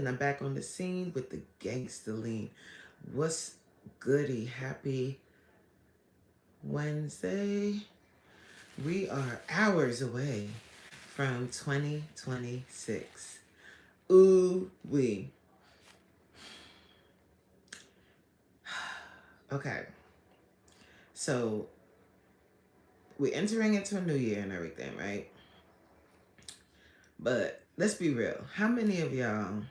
and I'm back on the scene with the gangster lean. What's goody? Happy Wednesday. We are hours away from 2026. Ooh, we. Okay, so we're entering into a new year and everything, right? But let's be real. How many of y'all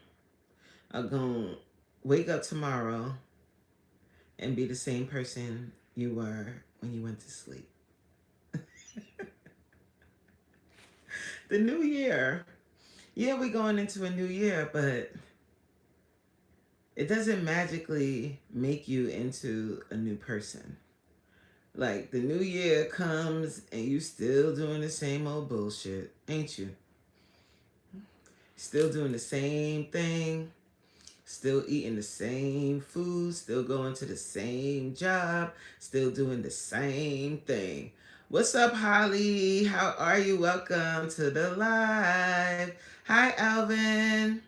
are going to wake up tomorrow and be the same person you were when you went to sleep? The new year. Yeah, we're going into a new year, but it doesn't magically make you into a new person. Like the new year comes and you still doing the same old bullshit, ain't you? Still doing the same thing, still eating the same food, still going to the same job, still doing the same thing. What's up, Holly? How are you? Welcome to the live. Hi, Alvin.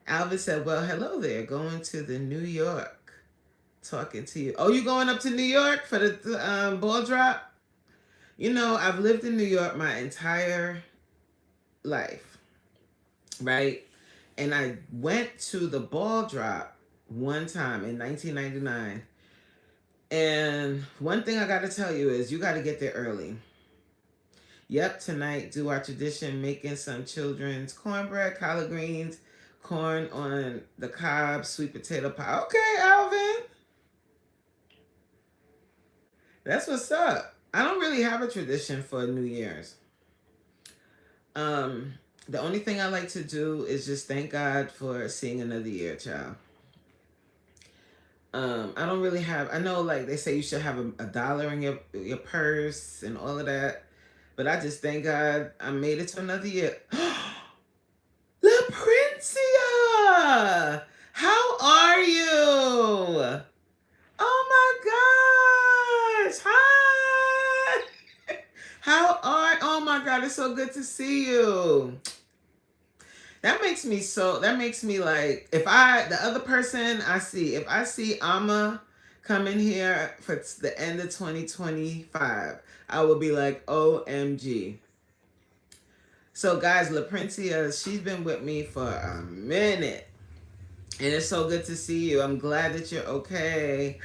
Alvin said, well, hello there. Going to the New York. Talking to you. Oh, you going up to New York for the ball drop? You know, I've lived in New York my entire life, right? And I went to the ball drop one time in 1999. And one thing I got to tell you is you got to get there early. Yep, tonight, do our tradition, making some children's cornbread, collard greens, corn on the cob, sweet potato pie. Okay, Alvin. That's what's up. I don't really have a tradition for New Year's. The only thing I like to do is just thank God for seeing another year, child. I don't really have. I know, like they say, you should have a dollar in your purse and all of that, but I just thank God I made it to another year. La Princia, how are you? Oh my gosh! Hi. How are? Oh my God! It's so good to see you. That makes me like, if the other person I see, if I see Amma coming here for the end of 2025, I will be like, OMG. So guys, La Princia, she's been with me for a minute. And it's so good to see you. I'm glad that you're okay.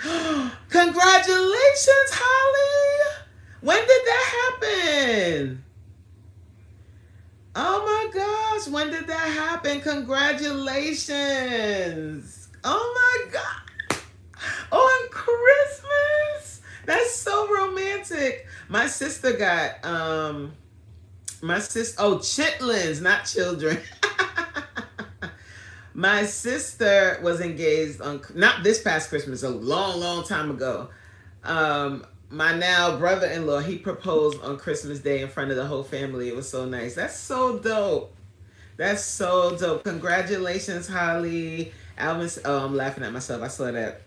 Congratulations, Holly! When did that happen? Oh my gosh, when did that happen? Congratulations. Oh my God. On Christmas. That's so romantic. My sister got chitlins, not children. My sister was engaged on not this past Christmas, a long time ago. My now brother-in-law, he proposed on Christmas Day in front of the whole family. It was so nice. That's so dope. That's so dope. Congratulations, Holly. Alvin, oh, I'm laughing at myself. I saw that.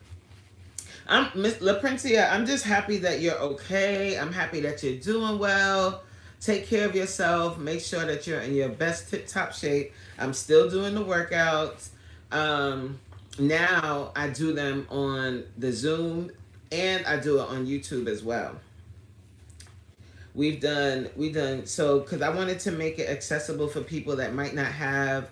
Miss La Princia, I'm just happy that you're okay. I'm happy that you're doing well. Take care of yourself. Make sure that you're in your best tip-top shape. I'm still doing the workouts. Now I do them on the Zoom and I do it on YouTube as well. We've done so because I wanted to make it accessible for people that might not have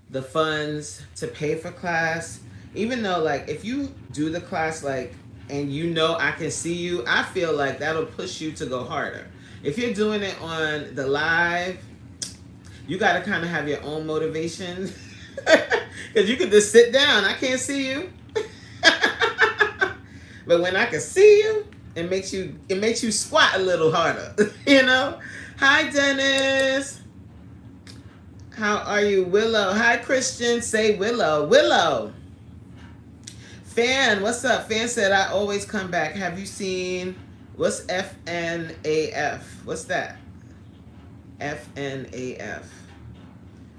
the funds to pay for class. Even though, like, if you do the class, like, and you know I can see you, I feel like that'll push you to go harder. If you're doing it on the live, you got to kind of have your own motivation. Because you could just sit down. I can't see you. But when I can see you, it makes you squat a little harder. You know? Hi, Dennis. How are you, Willow? Hi, Christian. Say Willow. Willow. Fan, what's up? Fan said, I always come back. Have you seen, what's FNAF? What's that? FNAF.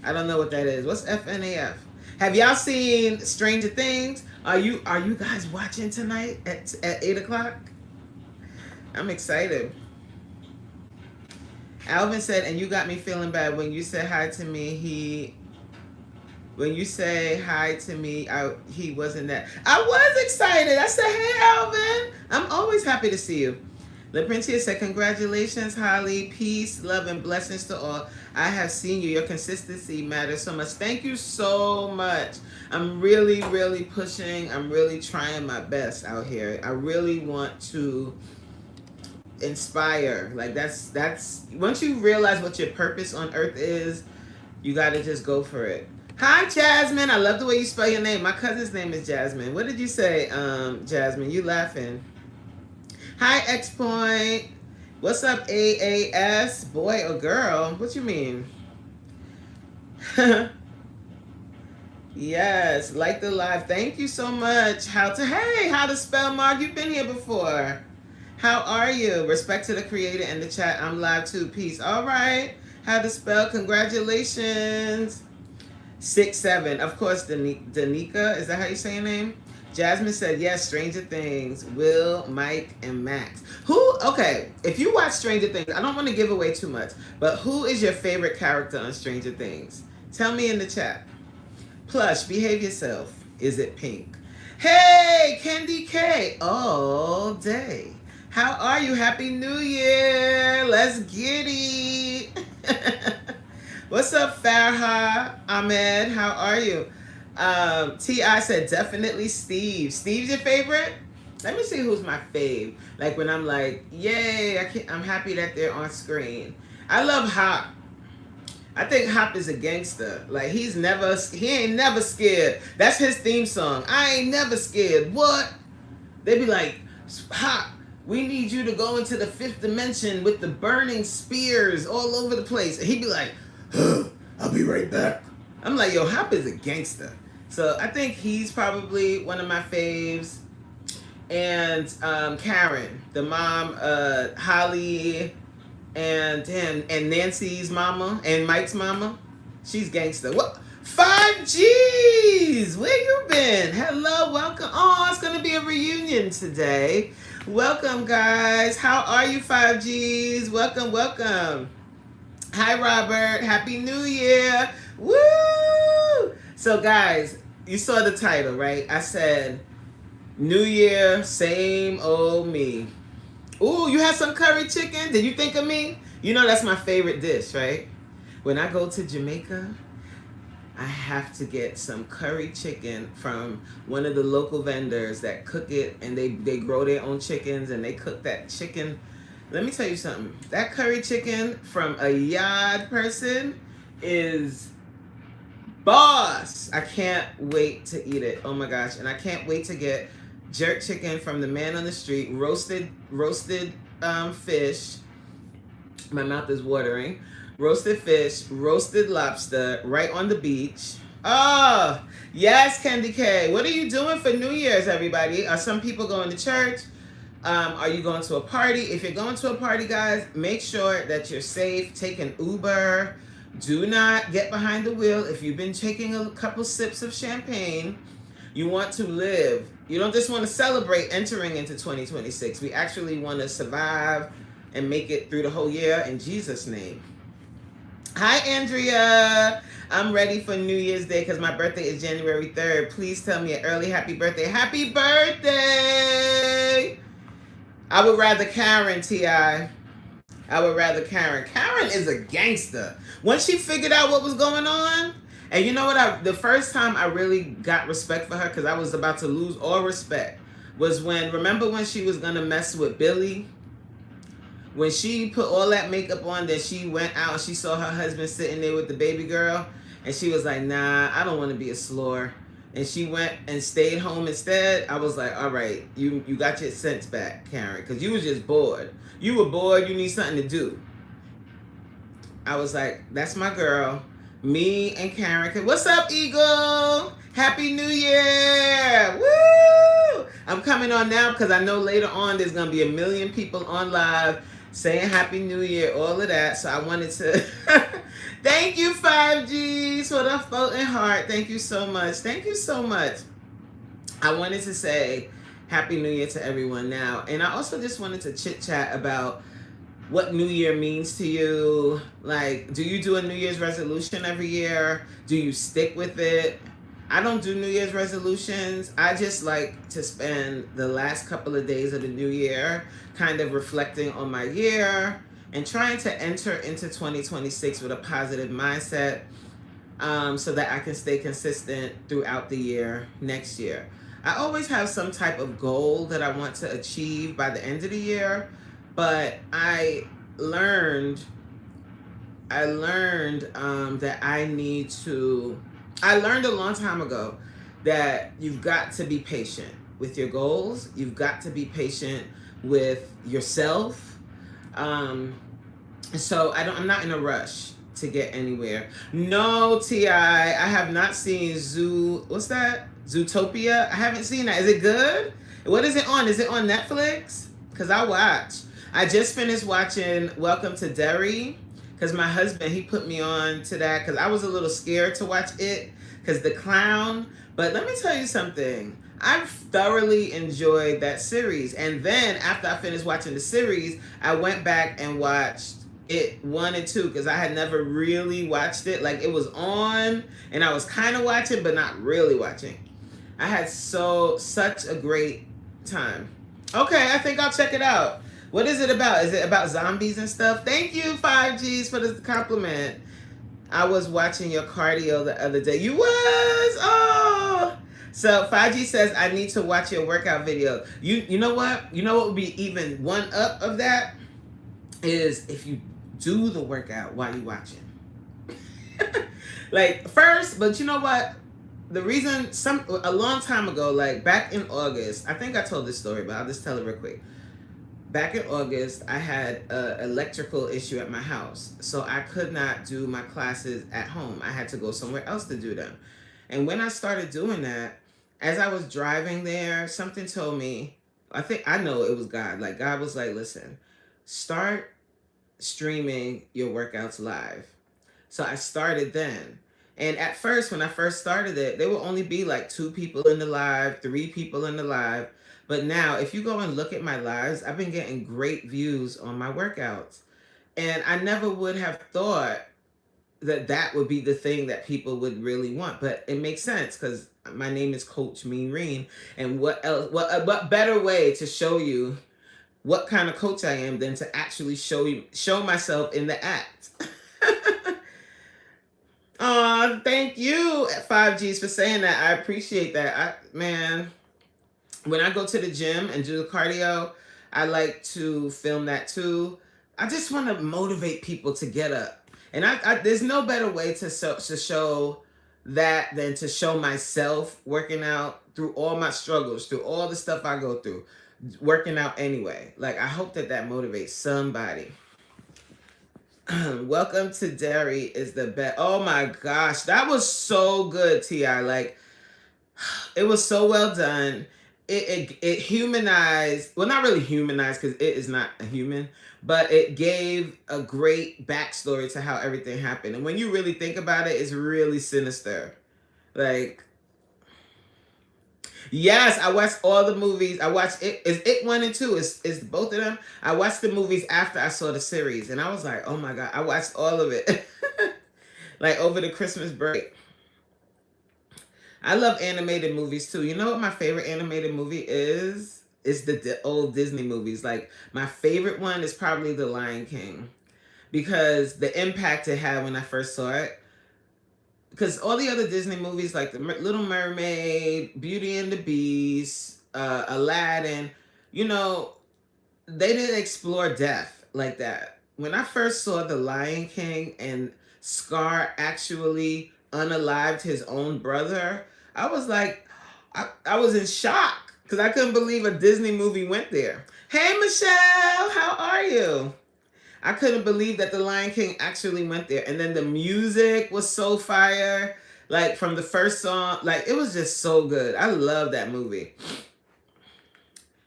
I don't know what that is. What's FNAF? Have y'all seen Stranger Things? Are you guys watching tonight at 8 o'clock? I'm excited. Alvin said, and you got me feeling bad when you said hi to me. When you say hi to me, he wasn't that. I was excited. I said, hey, Alvin. I'm always happy to see you. LaPrincia said, congratulations, Holly. Peace, love, and blessings to all. I have seen you. Your consistency matters so much. Thank you so much. I'm really, really pushing. I'm really trying my best out here. I really want to inspire. Like that's once you realize what your purpose on earth is, you got to just go for it. Hi, Jasmine. I love the way you spell your name. My cousin's name is Jasmine. What did you say, Jasmine? You laughing. Hi, X Point. What's up, AAS? Boy or girl? What you mean? Yes, like the live. Thank you so much. How to spell, Mark? You've been here before. How are you? Respect to the creator and the chat. I'm live too. Peace. All right. How to spell? Congratulations. 6-7. Of course, Danica. Is that how you say your name? Jasmine said, yes, Stranger Things. Will, Mike, and Max. Okay, if you watch Stranger Things, I don't want to give away too much, but who is your favorite character on Stranger Things? Tell me in the chat. Plush, behave yourself. Is it Pink? Hey, Candy K. All day. How are you? Happy New Year. Let's get it. What's up, Farha? Ahmed, how are you? T.I. said, definitely Steve. Steve's your favorite? Let me see who's my fave. Like when I'm like, yay, I'm happy that they're on screen. I love Hop. I think Hop is a gangster. Like he ain't never scared. That's his theme song. I ain't never scared. What? They be like, Hop, we need you to go into the 5th dimension with the burning spears all over the place. And he'd be like, I'll be right back. I'm like, yo, Hop is a gangster. So I think he's probably one of my faves. And Karen, the mom, Holly, and Nancy's mama, and Mike's mama. She's gangster. What? 5Gs! Where you been? Hello, welcome. Oh, it's going to be a reunion today. Welcome, guys. How are you, 5Gs? Welcome, welcome. Hi, Robert. Happy New Year. Woo! So, guys, you saw the title, right? I said, New Year, same old me. Ooh, you had some curry chicken? Did you think of me? You know that's my favorite dish, right? When I go to Jamaica, I have to get some curry chicken from one of the local vendors that cook it, and they grow their own chickens, and they cook that chicken. Let me tell you something. That curry chicken from a yard person is boss. I can't wait to eat it. Oh my gosh. And I can't wait to get jerk chicken from the man on the street, roasted fish. My mouth is watering. Roasted fish, roasted lobster, right on the beach. Oh, yes, Candy K. What are you doing for New Year's, everybody? Are some people going to church? Are you going to a party? If you're going to a party, guys, make sure that you're safe. Take an Uber. Do not get behind the wheel. If you've been taking a couple sips of champagne, you want to live. You don't just want to celebrate entering into 2026. We actually want to survive and make it through the whole year in Jesus' name. Hi, Andrea. I'm ready for New Year's Day because my birthday is January 3rd. Please tell me an early happy birthday. Happy birthday! I would rather Karen, T.I. I would rather Karen. Karen is a gangster. Once she figured out what was going on, and you know what? The first time I really got respect for her, because I was about to lose all respect, was remember when she was going to mess with Billy? When she put all that makeup on, then she went out and she saw her husband sitting there with the baby girl, and she was like, nah, I don't want to be a slore. And she went and stayed home instead. I was like, all right, you got your sense back, Karen, because you was just bored. You were bored. You need something to do. I was like, that's my girl. Me and Karen. What's up, Eagle? Happy New Year. Woo! I'm coming on now because I know later on there's going to be 1 million people on live saying Happy New Year, all of that. So I wanted to thank you, 5Gs, for the floating heart. Thank you so much. Thank you so much. I wanted to say Happy New Year to everyone now. And I also just wanted to chit chat about what New Year means to you. Like, do you do a New Year's resolution every year? Do you stick with it? I don't do New Year's resolutions. I just like to spend the last couple of days of the new year kind of reflecting on my year and trying to enter into 2026 with a positive mindset, so that I can stay consistent throughout the year next year. I always have some type of goal that I want to achieve by the end of the year, but learned I learned that I need to. I learned a long time ago that you've got to be patient with your goals. You've got to be patient with yourself. Um, so I'm not in a rush to get anywhere. No, Ti, I have not seen Zoo. What's that? Zootopia. I haven't seen that. Is it good? What is it on? Is it on Netflix? Cause I watch. I just finished watching Welcome to Derry because my husband he put me on to that because I was a little scared to watch it because the clown. But let me tell you something. I've thoroughly enjoyed that series. And then after I finished watching the series, I went back and watched it 1 and 2 because I had never really watched it. Like it was on and I was kind of watching, but not really watching. I had such a great time. Okay, I think I'll check it out. What is it about? Is it about zombies and stuff? Thank you, 5Gs, for the compliment. I was watching your cardio the other day. You was? Oh. So 5G says I need to watch your workout video. You know what? You know what would be even one up of that? Is if you do the workout while you watching. Like first, but you know what? The reason a long time ago, like back in August, I think I told this story, but I'll just tell it real quick. Back in August, I had an electrical issue at my house, so I could not do my classes at home. I had to go somewhere else to do them. And when I started doing that, as I was driving there, something told me, I know it was God. Like God was like, listen, start streaming your workouts live. So I started then. And at first, when I first started it, there will only be like 2 people in the live, 3 people in the live. But now, if you go and look at my lives, I've been getting great views on my workouts. And I never would have thought that that would be the thing that people would really want. But it makes sense because my name is Coach Mean Reen. And what else? What better way to show you what kind of coach I am than to actually show myself in the act? Oh, thank you, 5Gs, for saying that. I appreciate that. Man, when I go to the gym and do the cardio, I like to film that too. I just want to motivate people to get up. And there's no better way to show that than to show myself working out through all my struggles, through all the stuff I go through, working out anyway. Like, I hope that motivates somebody. Welcome to Derry is the best. Oh my gosh, that was so good, Ti. Like, it was so well done. It humanized, well, not really humanized because it is not a human, but it gave a great backstory to how everything happened. And when you really think about it, it's really sinister. Like, yes, I watched all the movies. I watched it. Is it 1 and 2? Is both of them? I watched the movies after I saw the series, and I was like, oh my God, I watched all of it. Like over the Christmas break. I love animated movies too. You know what my favorite animated movie is? It's the old Disney movies. Like my favorite one is probably The Lion King because the impact it had when I first saw it. Because all the other Disney movies like The Little Mermaid, Beauty and the Beast, Aladdin, you know, they didn't explore death like that. When I first saw The Lion King and Scar actually unalived his own brother, I was like, I was in shock because I couldn't believe a Disney movie went there. Hey, Michelle, how are you? I couldn't believe that The Lion King actually went there. And then the music was so fire. Like from the first song, like it was just so good. I love that movie.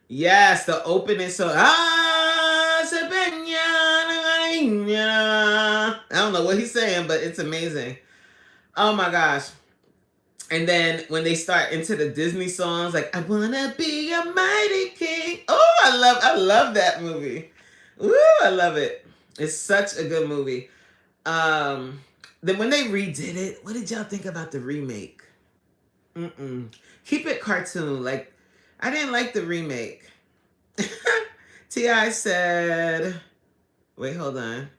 Yes, the opening song. I don't know what he's saying, but it's amazing. Oh my gosh. And then when they start into the Disney songs, like I wanna be a mighty king. Oh, I love that movie. Woo, I love it. It's such a good movie. Um, then when they redid it, what did y'all think about the remake? Mm-mm. Keep it cartoon. Like, I didn't like the remake. T.I. said, wait, hold on.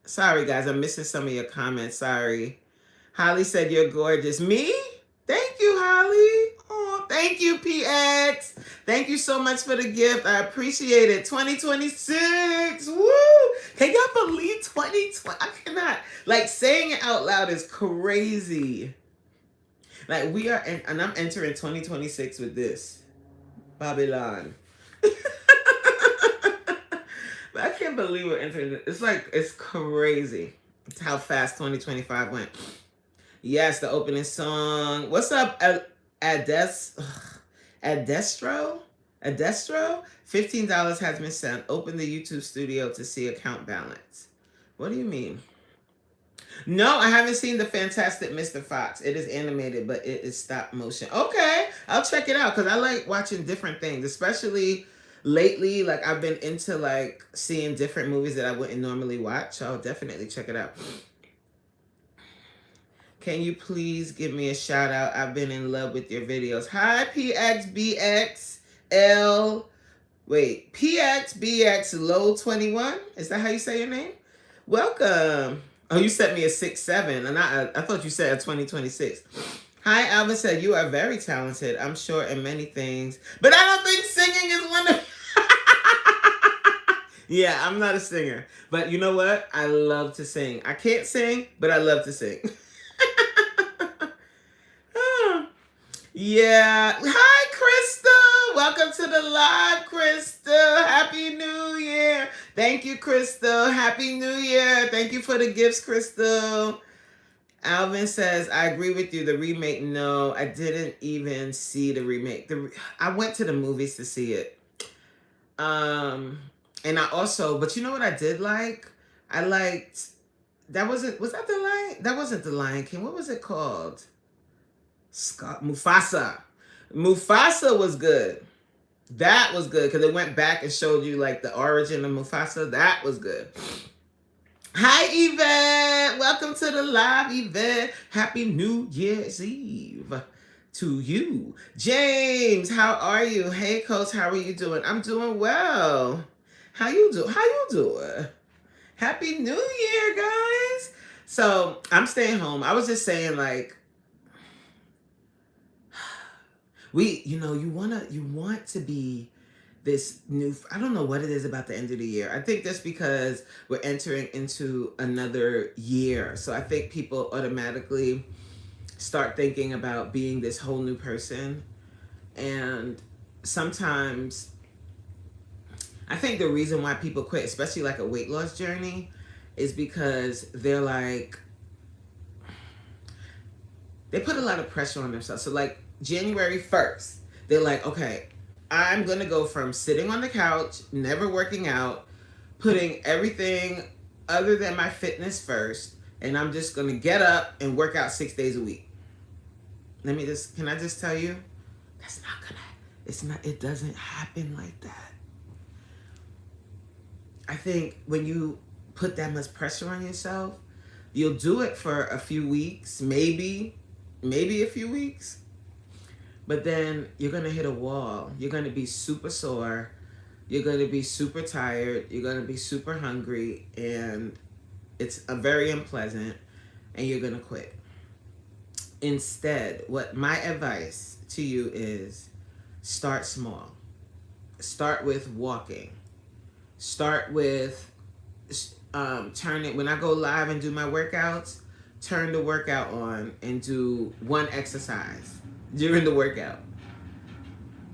Sorry, guys, I'm missing some of your comments. Sorry. Holly said, you're gorgeous. Me? Thank you, Holly. Oh, thank you, PX. Thank you so much for the gift. I appreciate it. 2026. Woo! Can y'all believe 2020? I cannot. Like, saying it out loud is crazy. Like, we are, and I'm entering 2026 with this. Babylon. But I can't believe we're entering it. It's like, it's crazy. It's how fast 2025 went. Yes, the opening song. What's up, Adestro? Adestro? $15 has been sent. Open the YouTube studio to see account balance. What do you mean? No, I haven't seen the Fantastic Mr. Fox. It is animated, but it is stop motion. Okay, I'll check it out because I like watching different things, especially lately. Like, I've been into like seeing different movies that I wouldn't normally watch. So I'll definitely check it out. Can you please give me a shout out? I've been in love with your videos. Hi, PXBXL. Wait, PXBX Low 21? Is that how you say your name? Welcome. Oh, you sent me a 6'7", and I thought you said a 2026. Hi, Alvin said, you are very talented. I'm sure in many things, but I don't think singing is one of... Yeah, I'm not a singer. But you know what? I love to sing. I can't sing, but I love to sing. Yeah. Hi, Crystal. Welcome to the live, Crystal. Happy New Year. Thank you, Crystal. Happy New Year. Thank you for the gifts, Crystal. Alvin says, I agree with you. The remake, no, I didn't even see the remake. I went to the movies to see it. And I also, but you know what I did like? I liked, was that the Lion? That wasn't the Lion King. What was it called? Mufasa. Mufasa was good. That was good because it went back and showed you like the origin of Mufasa. That was good. Hi, Yvette. Welcome to the live, Yvette. Happy New Year's Eve to you. James, how are you? Hey, Coach, how are you doing? I'm doing well. How you doing? Happy New Year, guys. So I'm staying home. I was just saying, like, you want to be this new, I don't know what it is about the end of the year. I think that's because we're entering into another year. So I think people automatically start thinking about being this whole new person. And sometimes I think the reason why people quit, especially like a weight loss journey, is because they're like, they put a lot of pressure on themselves. So like January 1st, they're like, okay, I'm going to go from sitting on the couch, never working out, putting everything other than my fitness first, and I'm just going to get up and work out 6 days a week. Can I just tell you? That's not going to, it doesn't happen like that. I think when you put that much pressure on yourself, you'll do it for a few weeks, maybe a few weeks. But then you're going to hit a wall. You're going to be super sore. You're going to be super tired. You're going to be super hungry. And it's very unpleasant. And you're going to quit. Instead, what my advice to you is start small. Start with walking. Start with when I go live and do my workouts, turn the workout on and do one exercise during the workout.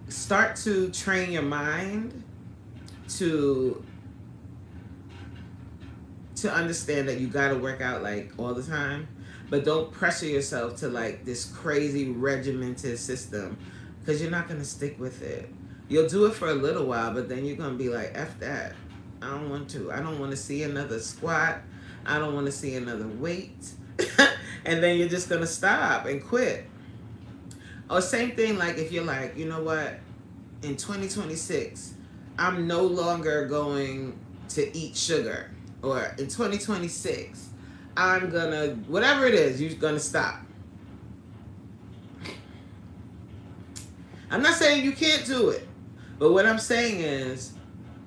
Start to train your mind to understand that you gotta work out like all the time, but don't pressure yourself to like this crazy regimented system because you're not gonna stick with it. You'll do it for a little while, but then you're gonna be like, F that. I don't want to. I don't want to see another squat. I don't want to see another weight. And then you're just gonna stop and quit. Or same thing, like if you're like, you know what, in 2026, I'm no longer going to eat sugar, or in 2026 I'm gonna, whatever it is, you're gonna stop. I'm not saying you can't do it, but what I'm saying is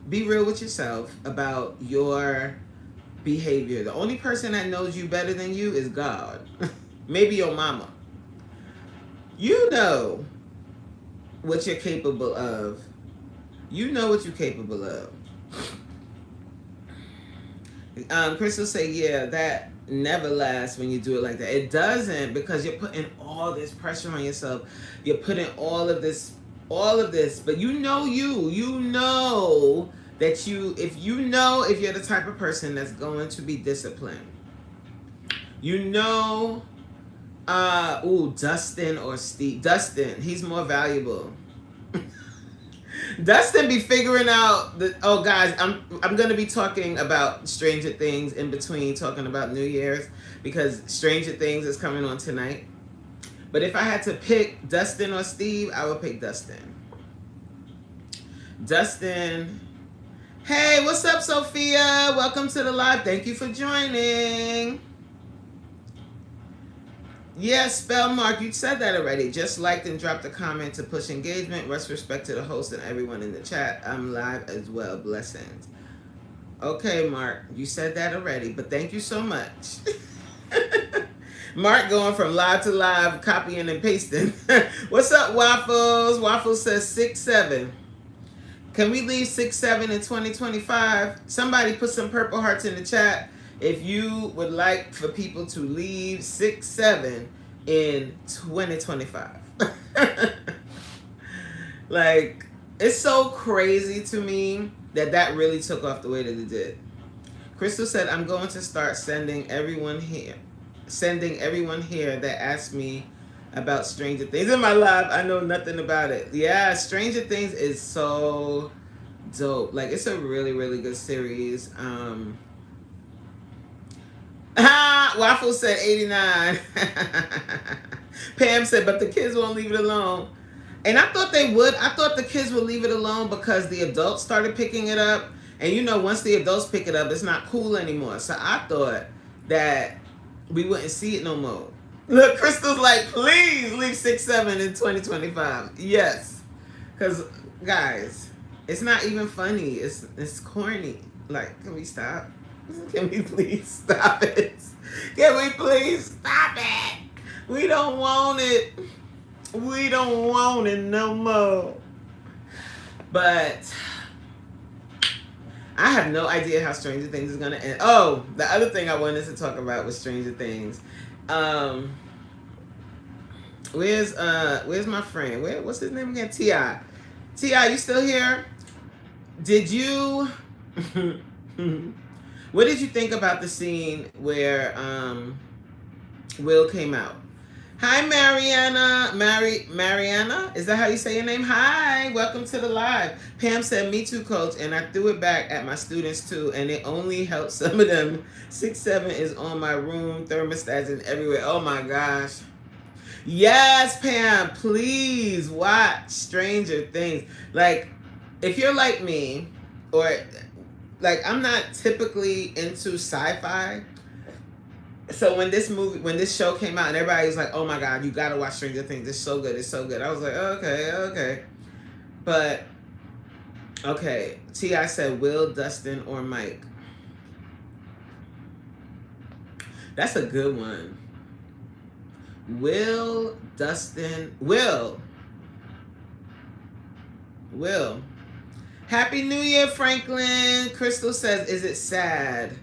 be real with yourself about your behavior. The only person that knows you better than you is God. Maybe your mama. You know what you're capable of. You know what you're capable of. Crystal say, yeah, that never lasts when you do it like that. It doesn't, because you're putting all this pressure on yourself. You're putting all of this, but you know that if you're the type of person that's going to be disciplined, Dustin or Steve. Dustin, he's more valuable. Dustin be figuring out guys, I'm gonna be talking about Stranger Things in between talking about New Year's, because Stranger Things is coming on tonight. But if I had to pick Dustin or Steve, I would pick Dustin. Dustin. Hey, what's up, Sophia? Welcome to the live. Thank you for joining. Yes, Spellmark, you said that already. Just liked and dropped a comment to push engagement. Much respect to the host and everyone in the chat. I'm live as well. Blessings. Okay, Mark, you said that already, but thank you so much. Mark going from live to live, copying and pasting. What's up, Waffles? Waffles says 6-7. Can we leave 6-7 in 2025? Somebody put some purple hearts in the chat if you would like for people to leave 6-7 in 2025. Like, it's so crazy to me that really took off the way that it did. Crystal said, I'm going to start sending everyone here that asked me about Stranger Things in my live. I know nothing about it. Yeah, Stranger Things is so dope. Like, it's a really, really good series. Waffle said 89. Pam said, but the kids won't leave it alone. And I thought they would. I thought the kids would leave it alone because the adults started picking it up. And once the adults pick it up, it's not cool anymore. So I thought that we wouldn't see it no more. Look, Crystal's like, please leave 6-7 in 2025. Yes. Because, guys, it's not even funny. It's corny. Like, can we stop? Can we please stop it? Can we please stop it? We don't want it. We don't want it no more. But I have no idea how Stranger Things is going to end. Oh, the other thing I wanted to talk about was Stranger Things. Where's my friend? What's his name again? T.I. T.I., you still here? Did you... What did you think about the scene where Will came out? Hi, Mariana. Mariana? Is that how you say your name? Hi, welcome to the live. Pam said, me too, coach, and I threw it back at my students too, and it only helped some of them. 6-7 is on my room, thermostats and everywhere. Oh my gosh. Yes, Pam, please watch Stranger Things. Like, if you're like me, or like, I'm not typically into sci-fi. So when this show came out and everybody was like, oh my God, you gotta watch Stranger Things. It's so good. It's so good. I was like, okay. But, okay. T.I. said, Will, Dustin, or Mike. That's a good one. Will, Dustin, Will. Happy New Year, Franklin. Crystal says, is it sad?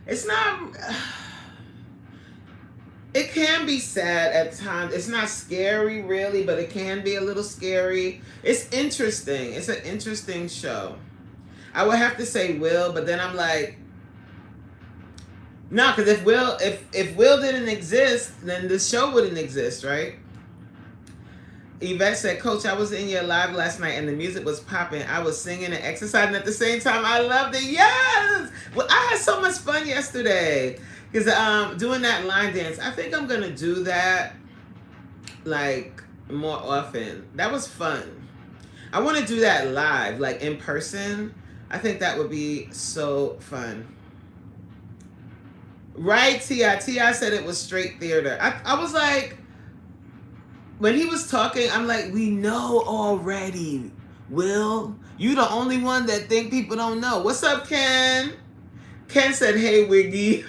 It's not... It can be sad at times. It's not scary, really, but it can be a little scary. It's interesting. It's an interesting show. I would have to say Will, but then I'm like, no, because if Will didn't exist, then the show wouldn't exist, right? Yvette said, Coach, I was in your live last night and the music was popping. I was singing and exercising at the same time. I loved it. Yes! Well, I had so much fun yesterday. Because doing that line dance, I think I'm going to do that, like, more often. That was fun. I want to do that live, like in person. I think that would be so fun. Right, T.I. T.I. said it was straight theater. I was like, when he was talking, I'm like, we know already. Will, you the only one that think people don't know. What's up, Ken? Ken said, hey, Wiggy.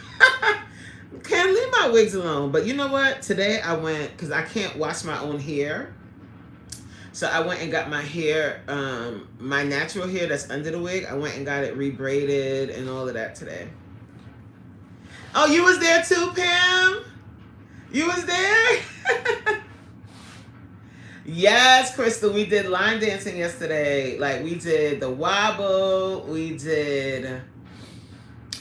Ken, leave my wigs alone. But you know what? Today I went, because I can't wash my own hair. So I went and got my hair, my natural hair that's under the wig. I went and got it rebraided and all of that today. Oh, you was there too, Pam? You was there? Yes, Crystal. We did line dancing yesterday. Like we did the wobble. We did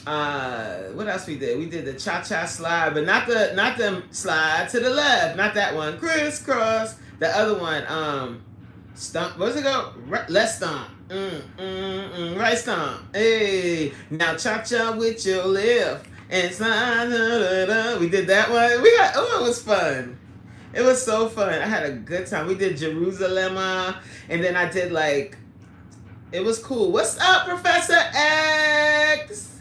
what else we did? We did the cha-cha slide, but not the slide to the left. Not that one. Crisscross. The other one, stomp. What's it go? Let's stomp. Right stomp. Hey, now cha-cha with your left. And slide. We did that one. It was fun. It was so fun. I had a good time. We did Jerusalem, and then I did it was cool. What's up, Professor X?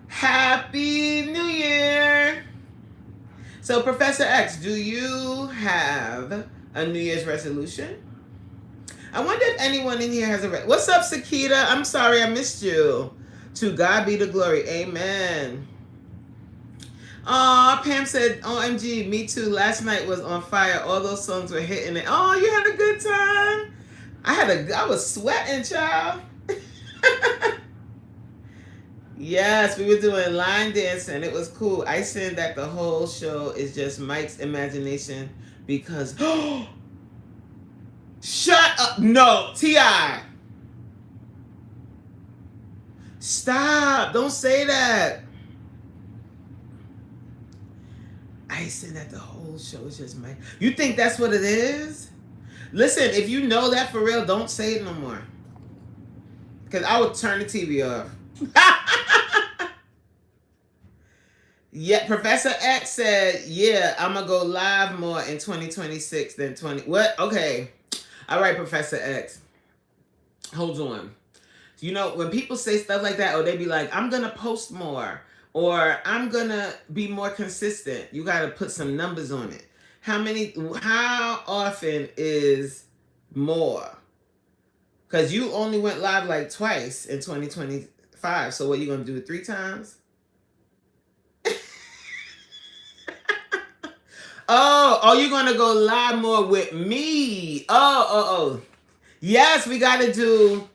Happy New Year. So, Professor X, do you have a New Year's resolution? I wonder if anyone in here has a... What's up, Sakita? I'm sorry I missed you. To God be the glory. Amen. Oh, Pam said, OMG, me too. Last night was on fire. All those songs were hitting it. Oh, you had a good time? I was sweating, child. Yes, we were doing line dancing. It was cool. I said that the whole show is just Mike's imagination because... Shut up. No, T.I. Stop. Don't say that. I said that the whole show is just Mike. You think that's what it is? Listen, if you know that for real, don't say it no more. Because I would turn the TV off. Yeah, Professor X said, yeah, I'm going to go live more in 2026 than 20... What? Okay. All right, Professor X. Hold on. You know, when people say stuff like that, or they be like, I'm going to post more, or I'm going to be more consistent, you got to put some numbers on it. How often is more? Because you only went live like twice in 2025. So what, you going to do it 3 times? Oh, you're going to go live more with me. Oh. Yes, we got to do,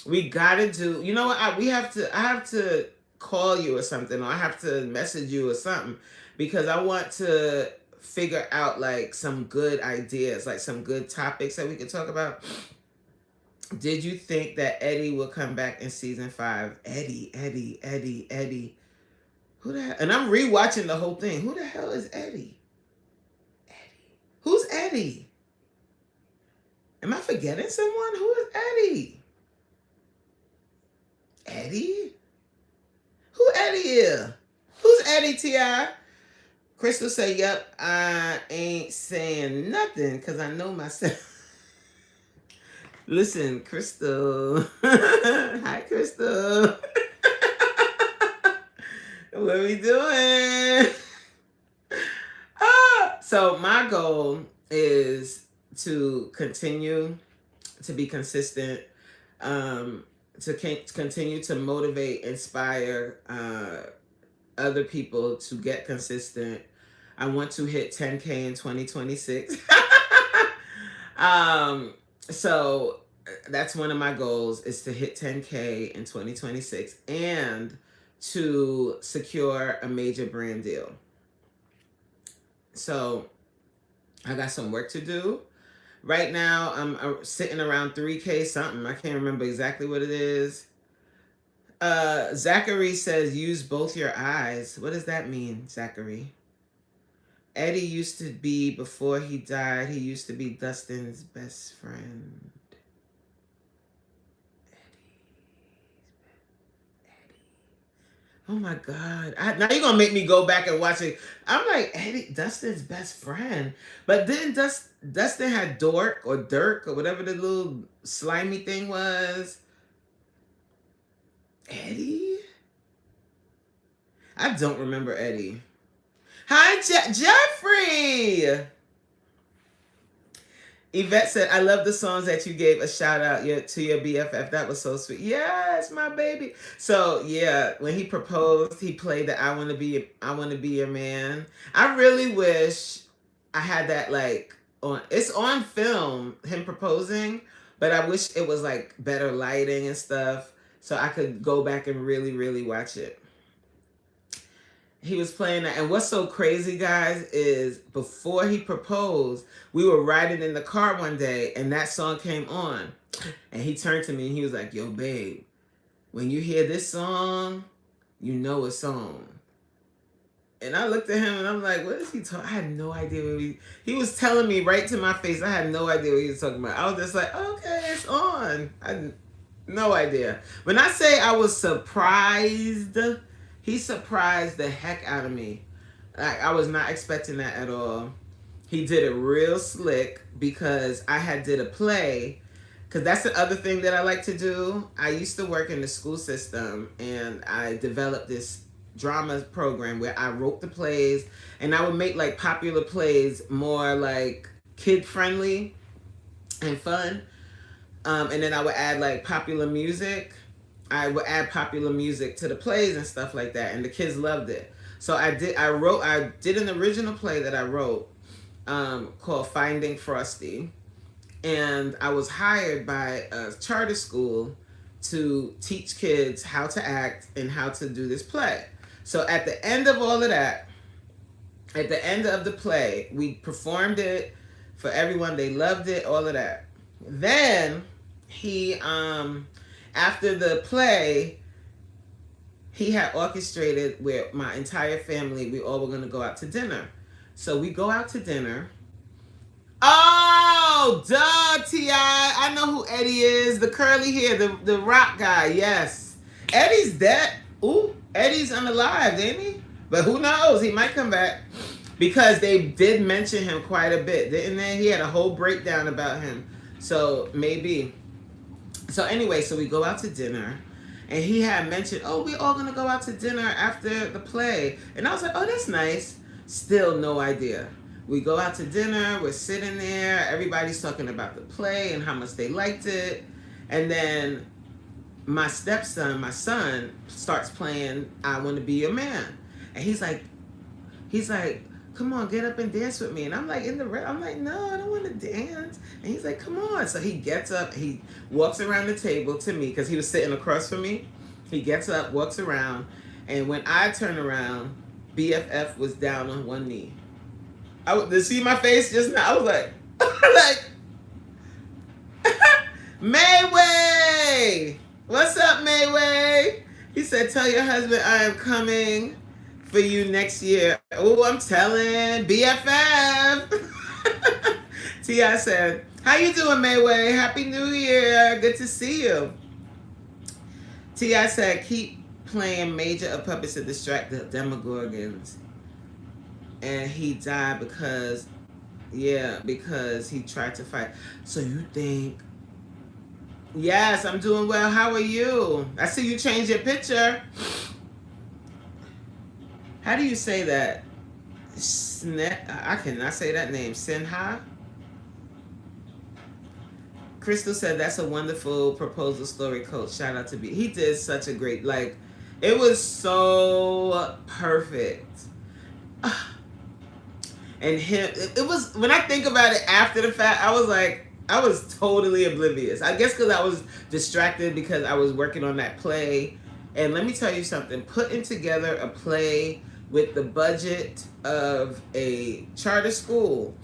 you know what? I have to call you or something, or I have to message you or something, because I want to figure out like some good ideas, like some good topics that we could talk about. Did you think that Eddie will come back in season 5? Eddie. Who the hell? And I'm rewatching the whole thing. Who the hell is Eddie? Who's Eddie? Am I forgetting someone? Who is Eddie? Eddie? Who Eddie is? Who's Eddie, T.I.? Crystal say, yep, I ain't saying nothing because I know myself. Listen, Crystal. Hi, Crystal. What are we doing? So my goal is to continue to be consistent, to continue to motivate, inspire other people to get consistent. I want to hit 10K in 2026. So that's one of my goals, is to hit 10K in 2026 and to secure a major brand deal. So I got some work to do. Right now, I'm sitting around 3K something. I can't remember exactly what it is. Zachary says, use both your eyes. What does that mean, Zachary? Eddie used to be, before he died, he used to be Dustin's best friend. Eddie. Oh my God. Now you're gonna make me go back and watch it. I'm like, Eddie, Dustin's best friend. But then Dustin had Dork or Dirk or whatever the little slimy thing was. Eddie? I don't remember Eddie. Hi, Jeffrey. Yvette said, I love the songs that you gave a shout out to your BFF. That was so sweet. Yes, my baby. So yeah, when he proposed, he played the I wanna be your man. I really wish I had that like it's on film, him proposing, but I wish it was like better lighting and stuff so I could go back and really, really watch it. He was playing that. And what's so crazy, guys, is before he proposed, we were riding in the car one day and that song came on. And he turned to me and he was like, yo, babe, when you hear this song, you know it's on. And I looked at him and I'm like, what is he talking? I had no idea what he was telling me right to my face. I had no idea what he was talking about. I was just like, okay, it's on. I had no idea. When I say I was surprised, he surprised the heck out of me. I was not expecting that at all. He did it real slick because I had did a play. Because that's the other thing that I like to do. I used to work in the school system and I developed this drama program where I wrote the plays and I would make like popular plays more like kid friendly and fun. And then I would add like popular music. I would add popular music to the plays and stuff like that, and the kids loved it. So I did an original play that I wrote called Finding Frosty, and I was hired by a charter school to teach kids how to act and how to do this play. So at the end of all of that, at the end of the play, we performed it for everyone. They loved it, all of that. Then he after the play, he had orchestrated where my entire family, we all were going to go out to dinner. So we go out to dinner. Oh, duh, T.I. I know who Eddie is. The curly hair, the rock guy, yes. Eddie's dead. Ooh, Eddie's unalive, ain't he? But who knows? He might come back. Because they did mention him quite a bit, didn't they? He had a whole breakdown about him. So maybe. So anyway, so we go out to dinner, and he had mentioned, oh, we're all gonna go out to dinner after the play. And I was like, oh, that's nice. Still no idea. We go out to dinner, we're sitting there, everybody's talking about the play and how much they liked it. And then my stepson, my son, starts playing I Want to Be Your Man. And he's like, come on, get up and dance with me. And I'm like, I'm like, no, I don't want to dance. And he's like, come on. So he gets up, he walks around the table to me because he was sitting across from me. He gets up, walks around. And when I turn around, BFF was down on one knee. Did see my face just now? I was like, Mayway! What's up, Mayway? He said, tell your husband I am coming for you next year. Oh, I'm telling BFF. T.I. said, how you doing, Mayway? Happy New Year. Good to see you. T.I. said, keep playing Major of Puppets to distract the Demogorgons. And he died because he tried to fight. So you think... Yes, I'm doing well. How are you? I see you changed your picture. How do you say that? I cannot say that name. Sinha? Crystal said, that's a wonderful proposal story, Coach. Shout out to B. He did such a great, it was so perfect. And it was, when I think about it after the fact, I was totally oblivious. I guess because I was distracted because I was working on that play. And let me tell you something, putting together a play with the budget of a charter school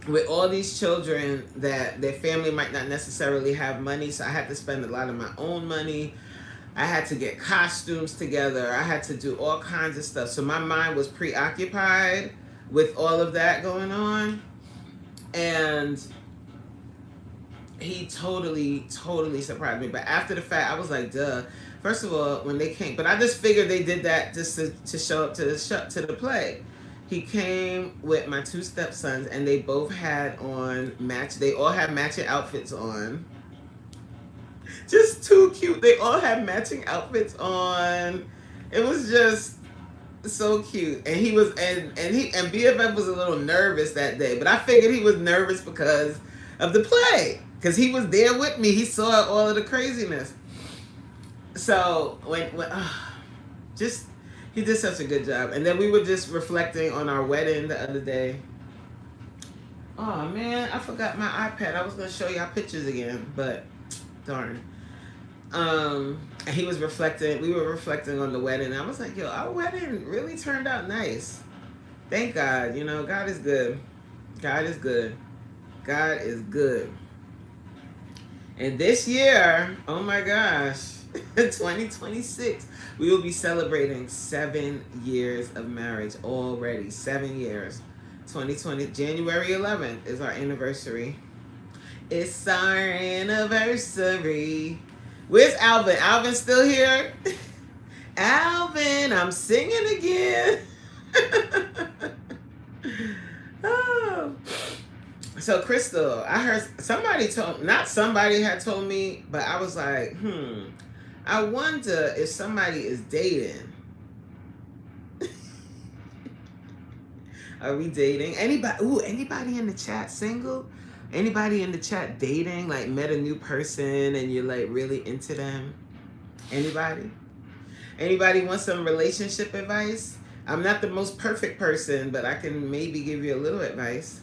with all these children that their family might not necessarily have money, so I had to spend a lot of my own money. I had to get costumes together. I had to do all kinds of stuff. So my mind was preoccupied with all of that going on. And he totally surprised me. But after the fact, I was like, duh. First of all, when they came, but I just figured they did that just to show up to the play. He came with my two stepsons, and they both had on match. They all had matching outfits on. Just too cute. They all had matching outfits on. It was just so cute. And he was and BFF was a little nervous that day, but I figured he was nervous because of the play, because he was there with me. He saw all of the craziness. So when just he did such a good job. And then we were just reflecting on our wedding the other day. Oh man, I forgot my iPad. I was gonna show y'all pictures again, but darn. And he was reflecting. We were reflecting on the wedding. I was like, yo, our wedding really turned out nice. Thank God. You know, God is good. God is good. God is good. And this year, oh my gosh, 2026, we will be celebrating 7 years of marriage already. 7 years. 2020, January 11th is our anniversary. It's our anniversary. Where's Alvin? Alvin still here? Alvin, I'm singing again. Oh. So Crystal, I heard not somebody had told me, but I was like, I wonder if somebody is dating. Are we dating? Anybody in the chat single? Anybody in the chat dating, like met a new person and you're like really into them? Anybody? Anybody want some relationship advice? I'm not the most perfect person, but I can maybe give you a little advice.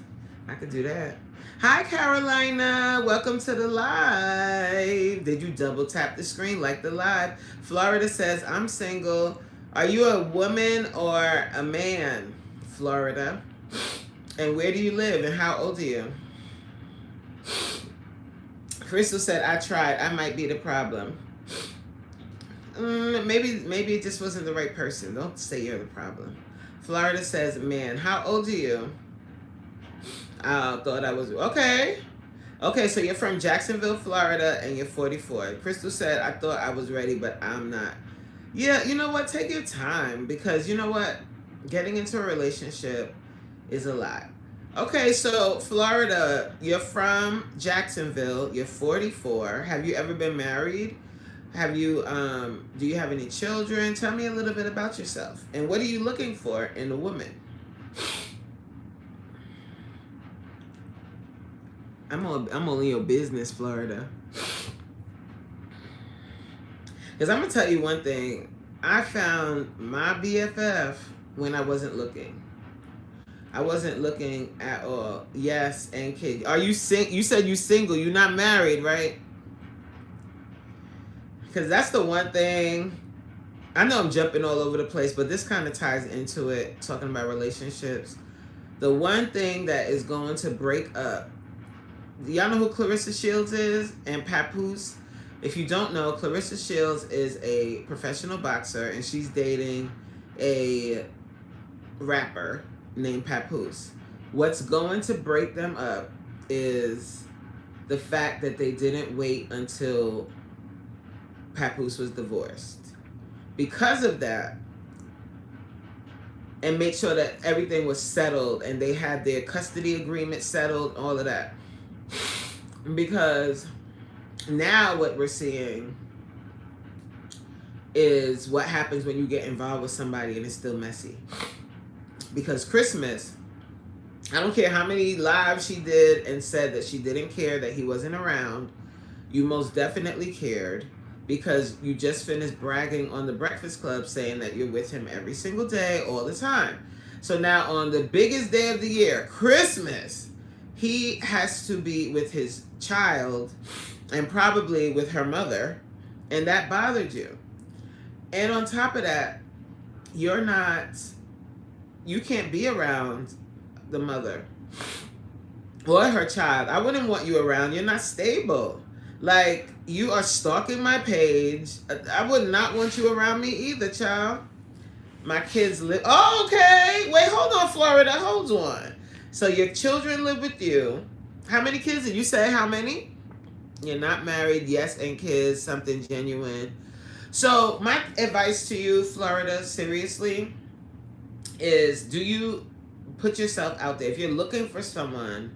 I could do that. Hi, Carolina. Welcome to the live. Did you double tap the screen like the live? Florida says, I'm single. Are you a woman or a man? Florida. And where do you live and how old are you? Crystal said, I tried. I might be the problem. Maybe it just wasn't the right person. Don't say you're the problem. Florida says, man. How old are you? I thought I was... Okay. Okay, so you're from Jacksonville, Florida, and you're 44. Crystal said, I thought I was ready, but I'm not. Yeah, you know what? Take your time, because you know what? Getting into a relationship is a lot. Okay, so Florida, you're from Jacksonville, you're 44. Have you ever been married? Have you, do you have any children? Tell me a little bit about yourself. And what are you looking for in a woman? I'm only your business, Florida. Because I'm going to tell you one thing. I found my BFF when I wasn't looking. I wasn't looking at all. Yes, and kid. Are you you said you single. You're not married, right? Because that's the one thing. I know I'm jumping all over the place, but this kind of ties into it, talking about relationships. The one thing that is going to break up. Y'all know who Clarissa Shields is and Papoose? If you don't know, Clarissa Shields is a professional boxer, and she's dating a rapper named Papoose. What's going to break them up is the fact that they didn't wait until Papoose was divorced. Because of that, and make sure that everything was settled and they had their custody agreement settled, all of that. Because now what we're seeing is what happens when you get involved with somebody and it's still messy. Because Christmas, I don't care how many lives she did and said that she didn't care that he wasn't around. You most definitely cared, because you just finished bragging on the Breakfast Club saying that you're with him every single day, all the time. So now on the biggest day of the year, Christmas, he has to be with his child and probably with her mother, and that bothered you. And on top of that, you can't be around the mother or her child. I wouldn't want you around. You're not stable. Like, you are stalking my page. I would not want you around me either, child. My kids live... Oh, okay. Wait, hold on, Florida. Hold on. So your children live with you. How many kids did you say? How many? You're not married. Yes, and kids. Something genuine. So my advice to you, Florida, seriously, is do you put yourself out there? If you're looking for someone,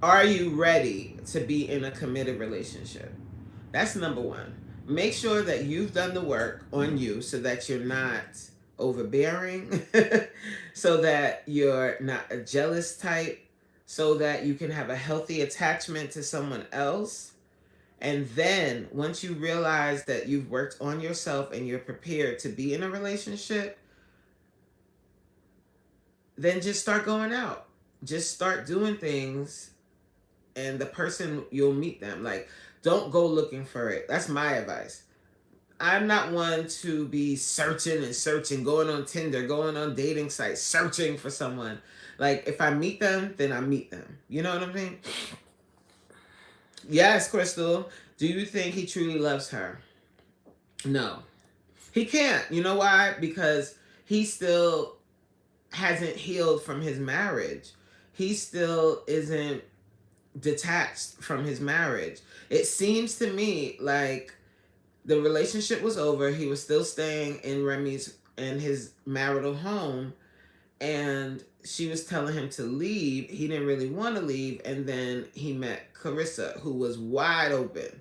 are you ready to be in a committed relationship? That's number one. Make sure that you've done the work on you so that you're not overbearing, so that you're not a jealous type, so that you can have a healthy attachment to someone else. And then once you realize that you've worked on yourself and you're prepared to be in a relationship, then just start going out. Just start doing things, and the person, you'll meet them. Like, don't go looking for it. That's my advice. I'm not one to be searching and searching, going on Tinder, going on dating sites, searching for someone. Like, if I meet them, then I meet them. You know what I mean? Yes, Crystal. Do you think he truly loves her? No. He can't. You know why? Because he still hasn't healed from his marriage. He still isn't detached from his marriage. It seems to me like the relationship was over. He was still staying in his marital home, and she was telling him to leave. He didn't really want to leave, and then he met Carissa, who was wide open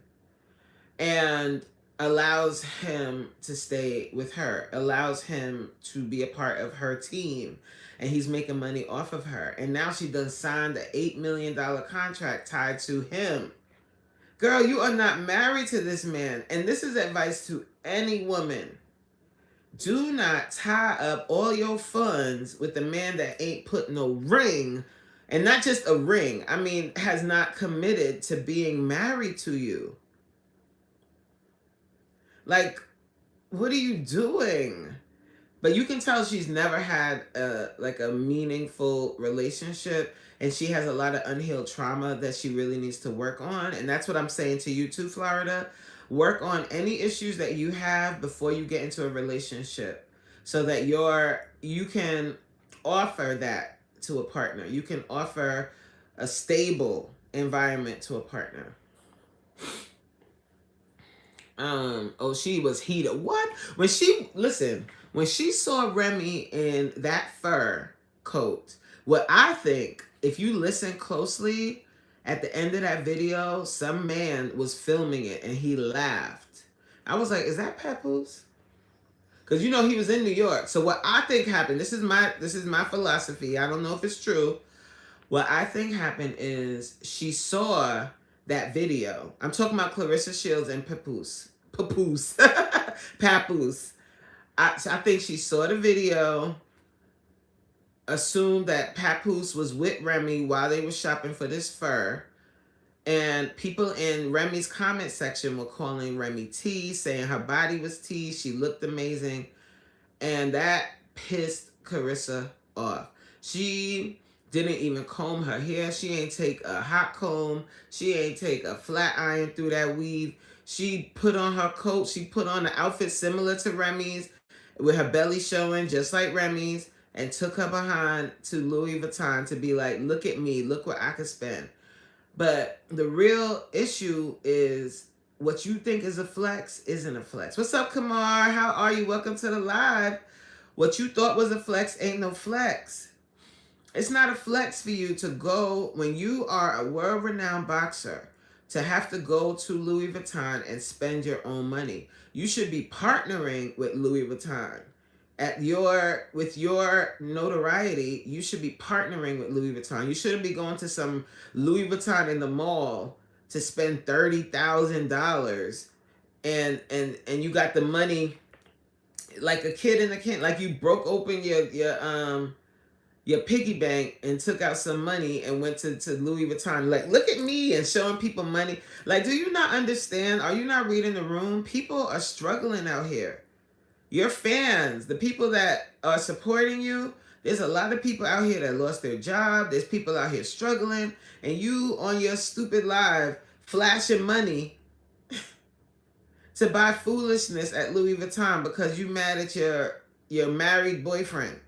and allows him to stay with her, allows him to be a part of her team, and he's making money off of her. And now she done signed an $8 million contract tied to him. Girl, you are not married to this man. And this is advice to any woman. Do not tie up all your funds with a man that ain't put no ring, and not just a ring. I mean, has not committed to being married to you. Like, what are you doing? But you can tell she's never had a meaningful relationship, and she has a lot of unhealed trauma that she really needs to work on. And that's what I'm saying to you too, Florida. Work on any issues that you have before you get into a relationship, so that you can offer that to a partner. You can offer a stable environment to a partner. She was heated. What? When she saw Remy in that fur coat, what I think, if you listen closely, at the end of that video, some man was filming it and he laughed. I was like, is that Papoose? Because you know he was in New York. So what I think happened, this is my philosophy. I don't know if it's true. What I think happened is she saw that video. I'm talking about Clarissa Shields and Papoose. Papoose. I think she saw the video, assumed that Papoose was with Remy while they were shopping for this fur. And people in Remy's comment section were calling Remy T, saying her body was T, she looked amazing. And that pissed Carissa off. She didn't even comb her hair. She ain't take a hot comb. She ain't take a flat iron through that weave. She put on her coat. She put on an outfit similar to Remy's with her belly showing just like Remy's, and took her behind to Louis Vuitton to be like, look at me. Look what I could spend. But the real issue is what you think is a flex isn't a flex. What's up, Kamar? How are you? Welcome to the live. What you thought was a flex ain't no flex. It's not a flex for you to go, when you are a world-renowned boxer, to have to go to Louis Vuitton and spend your own money. You should be partnering with Louis Vuitton. With your notoriety, you should be partnering with Louis Vuitton. You shouldn't be going to some Louis Vuitton in the mall to spend $30,000 and you got the money like a kid in a can. Like you broke open your piggy bank and took out some money and went to Louis Vuitton. Like, look at me, and showing people money. Like, do you not understand? Are you not reading the room? People are struggling out here. Your fans, the people that are supporting you, there's a lot of people out here that lost their job. There's people out here struggling, and you on your stupid live flashing money to buy foolishness at Louis Vuitton because you mad at your married boyfriend.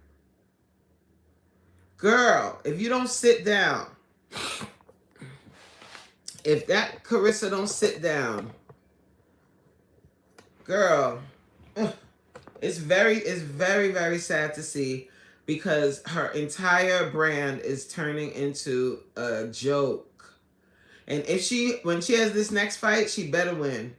Girl, if you don't sit down, if that Carissa don't sit down girl, ugh, it's very, very sad to see because her entire brand is turning into a joke. And when she has this next fight, she better win.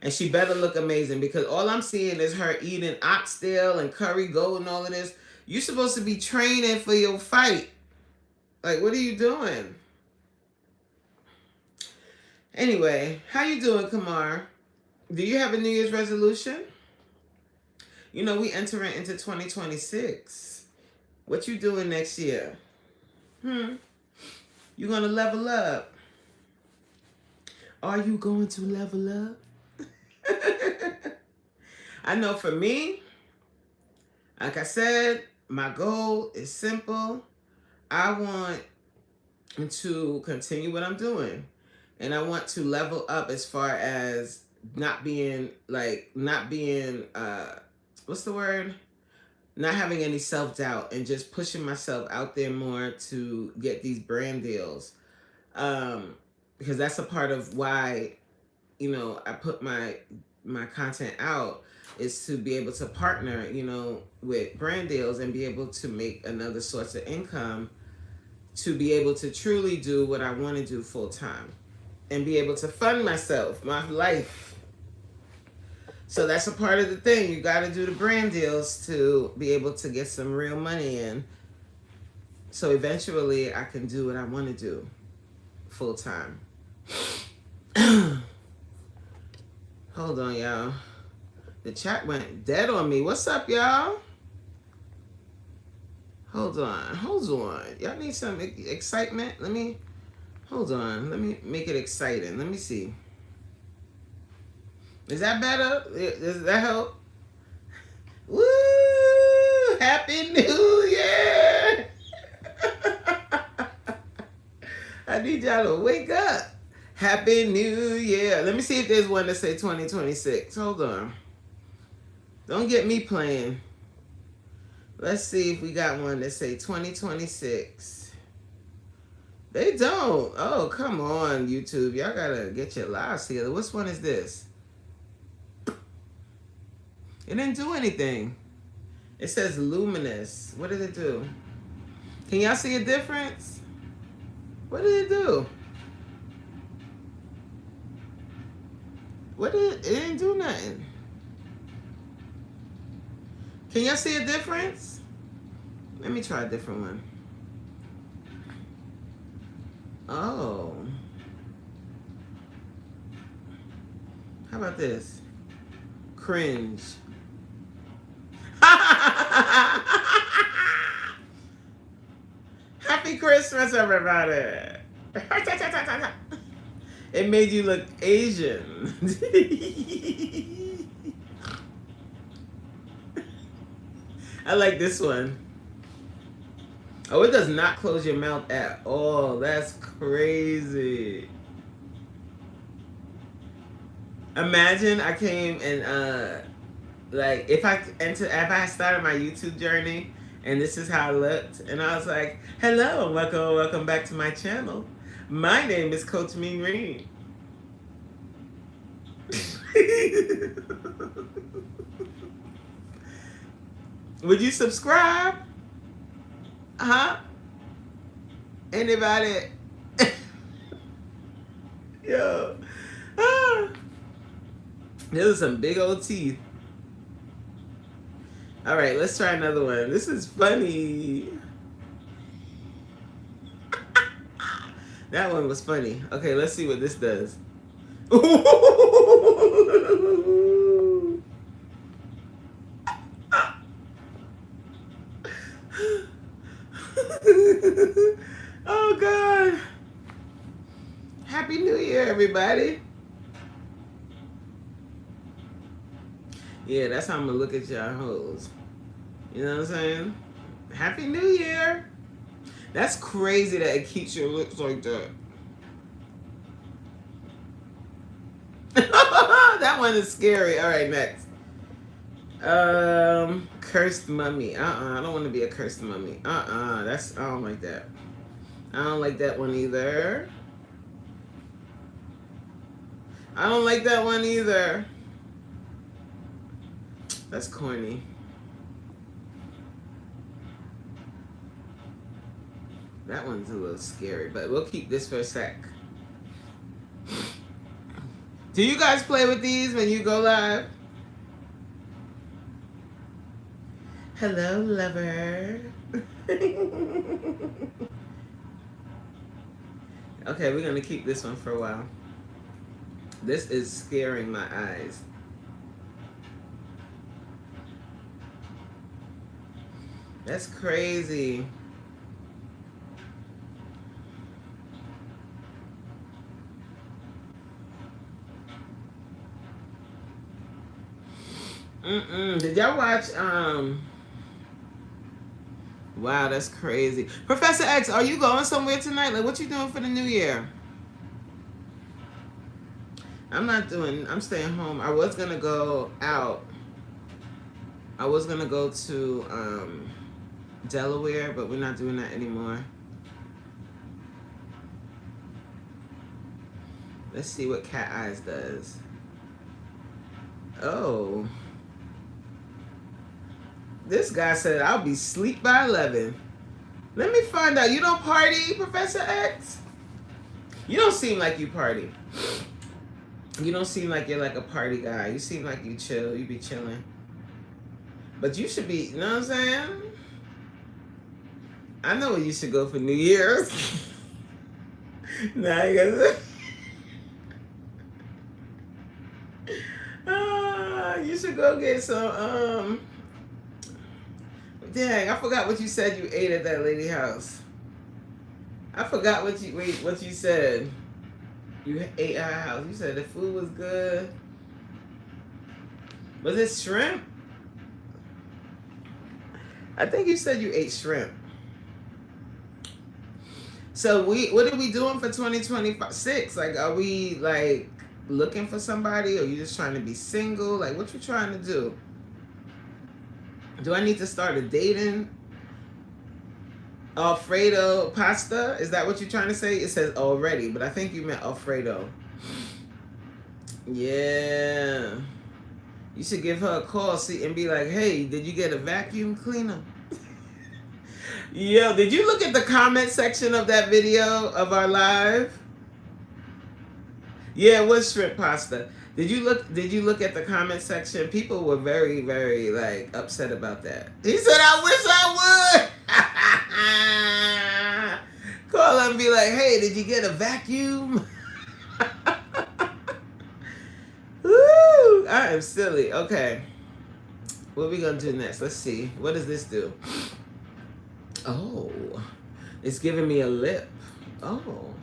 And she better look amazing because all I'm seeing is her eating oxtail and curry goat and all of this. You're supposed to be training for your fight. Like, what are you doing? Anyway, how you doing, Kamar? Do you have a New Year's resolution? You know, we entering into 2026. What you doing next year? You gonna level up? Are you going to level up? I know for me, like I said, my goal is simple. I want to continue what I'm doing. And I want to level up as far as not being, what's the word? Not having any self-doubt and just pushing myself out there more to get these brand deals. Because that's a part of why, you know, I put my content out, is to be able to partner, you know, with brand deals and be able to make another source of income to be able to truly do what I want to do full time and be able to fund myself, my life. So that's a part of the thing. You got to do the brand deals to be able to get some real money in. So eventually I can do what I want to do full time. Hold on, y'all. The chat went dead on me. What's up, y'all? Hold on. Y'all need some excitement? Hold on. Let me make it exciting. Let me see. Is that better? Does that help? Woo! Happy New Year! I need y'all to wake up. Happy New Year. Let me see if there's one that say 2026. Hold on. Don't get me playing. Let's see if we got one that say 2026. They don't. Oh, come on, YouTube. Y'all gotta get your lives together. Which one is this? It didn't do anything. It says luminous. What did it do? Can y'all see a difference? What did it do? It didn't do nothing. Can y'all see a difference? Let me try a different one. Oh. How about this? Cringe. Happy Christmas, everybody. It made you look Asian. I like this one. Oh, it does not close your mouth at all. That's crazy. Imagine I came and if I started my YouTube journey and this is how I looked and I was like, hello, welcome back to my channel. My name is Coach Mean Green. Would you subscribe? Anybody? Yo. Those are some big old teeth. All right, let's try another one. This is funny. That one was funny. Okay, let's see what this does. Oh, God. Happy New Year, everybody. Yeah, that's how I'm going to look at y'all hoes. You know what I'm saying? Happy New Year. That's crazy that it keeps your lips like that. That one is scary. All right, next. Cursed mummy. I don't want to be a cursed mummy. I don't like that. I don't like that one either. I don't like that one either. That's corny. That one's a little scary, but we'll keep this for a sec. Do you guys play with these when you go live? Hello, lover. Okay, we're gonna keep this one for a while. This is scaring my eyes. That's crazy. Did y'all watch wow, that's crazy. Professor X, are you going somewhere tonight? Like, what you doing for the new year? I'm staying home. I was gonna go out. I was gonna go to Delaware, but we're not doing that anymore. Let's see what Cat Eyes does. Oh. This guy said I'll be asleep by 11. Let me find out. You don't party, Professor X? You don't seem like you party. You don't seem like you're like a party guy. You seem like you chill. You be chilling. But you should be, you know what I'm saying? I know where you should go for New Year's. Nah, you gotta... you should go get some, dang, I forgot what you said you ate at that lady house. I forgot what you said. You ate at her house. You said the food was good. Was it shrimp? I think you said you ate shrimp. So what are we doing for 2026? Like, are we like looking for somebody, or you just trying to be single? Like, what you trying to do? Do I need to start a dating? Alfredo pasta? Is that what you're trying to say? It says already, but I think you meant Alfredo. Yeah. You should give her a call, see, and be like, hey, did you get a vacuum cleaner? Yo, did you look at the comment section of that video of our live? Yeah, it was shrimp pasta. Did you look at the comment section? People were very, very like upset about that. He said, I wish I would. Call him and be like, hey, did you get a vacuum? Woo! I am silly. Okay. What are we gonna do next? Let's see. What does this do? Oh, it's giving me a lip. Oh.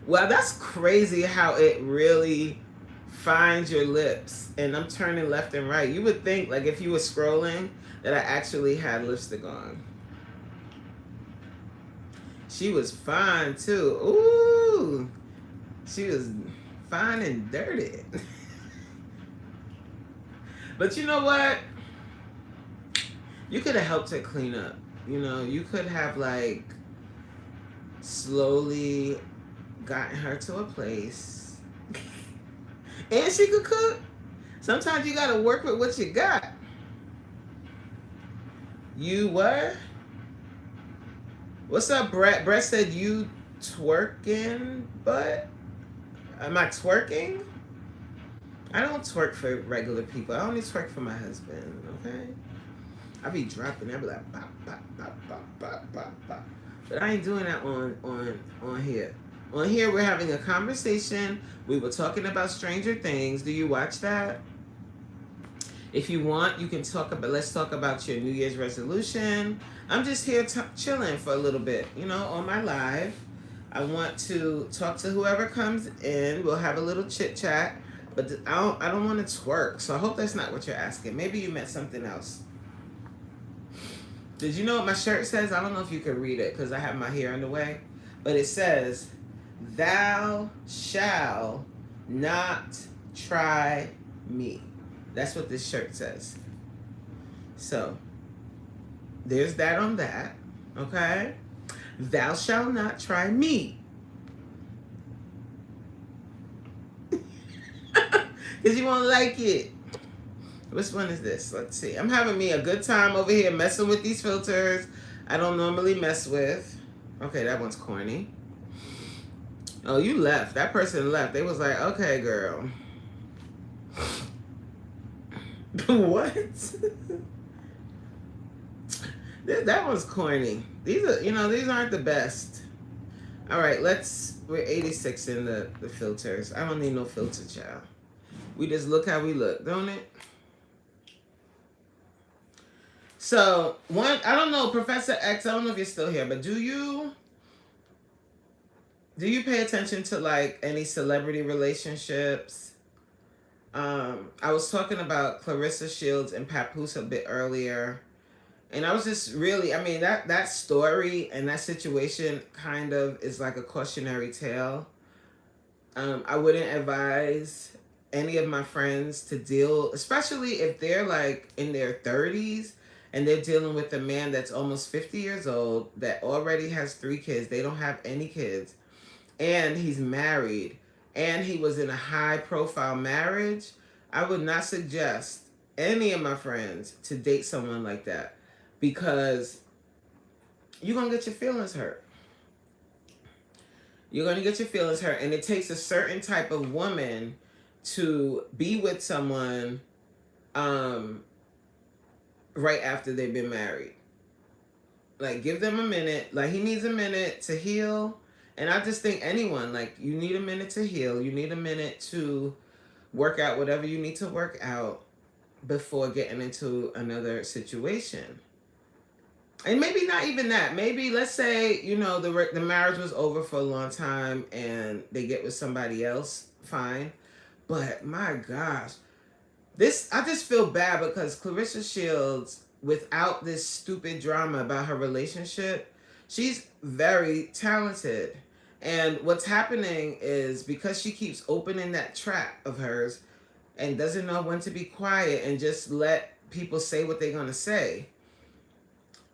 Well, that's crazy how it really finds your lips. And I'm turning left and right. You would think, like, if you were scrolling, that I actually had lipstick on. She was fine, too. Ooh. She was fine and dirty. But you know what? You could have helped her clean up. You know, you could have, like, slowly gotten her to a place. And she could cook. Sometimes you gotta work with what you got. You what? What's up, Brett? Brett said you twerking, but am I twerking? I don't twerk for regular people. I only twerk for my husband, okay? I be dropping, I be like bop, bop, bop, bop, bop, bop, bop. But I ain't doing that on here. On here, we're having a conversation. We were talking about Stranger Things. Do you watch that? If you want, you can talk about. Let's talk about your New Year's resolution. I'm just here chilling for a little bit, you know, on my live. I want to talk to whoever comes in. We'll have a little chit chat, but I don't want to twerk. So I hope that's not what you're asking. Maybe you meant something else. Did you know what my shirt says? I don't know if you can read it because I have my hair in the way, but it says, "Thou shall not try me." That's what this shirt says. So, there's that on that, okay? Thou shalt not try me. Because you won't like it. Which one is this? Let's see. I'm having me a good time over here messing with these filters I don't normally mess with. Okay, that one's corny. Oh, you left. That person left. They was like, okay, girl. What? That one's corny. These are, these aren't the best. All right, we're 86 in the filters. I don't need no filter, child. We just look how we look, don't it? So, I don't know, Professor X, I don't know if you're still here, but do you pay attention to like any celebrity relationships? I was talking about Clarissa Shields and Papoose a bit earlier. And I was just really, I mean, that story and that situation kind of is like a cautionary tale. I wouldn't advise any of my friends to deal, especially if they're like in their 30s and they're dealing with a man that's almost 50 years old that already has 3 kids. They don't have any kids. And he's married. And he was in a high profile marriage. I would not suggest any of my friends to date someone like that, because you're going to get your feelings hurt. You're going to get your feelings hurt. And it takes a certain type of woman to be with someone right after they've been married. Like, give them a minute. Like, he needs a minute to heal. And I just think anyone, like, you need a minute to heal. You need a minute to work out whatever you need to work out before getting into another situation. And maybe not even that. Maybe, let's say, the marriage was over for a long time and they get with somebody else, fine. But my gosh, I just feel bad because Clarissa Shields, without this stupid drama about her relationship, she's very talented. And what's happening is, because she keeps opening that trap of hers and doesn't know when to be quiet and just let people say what they're going to say,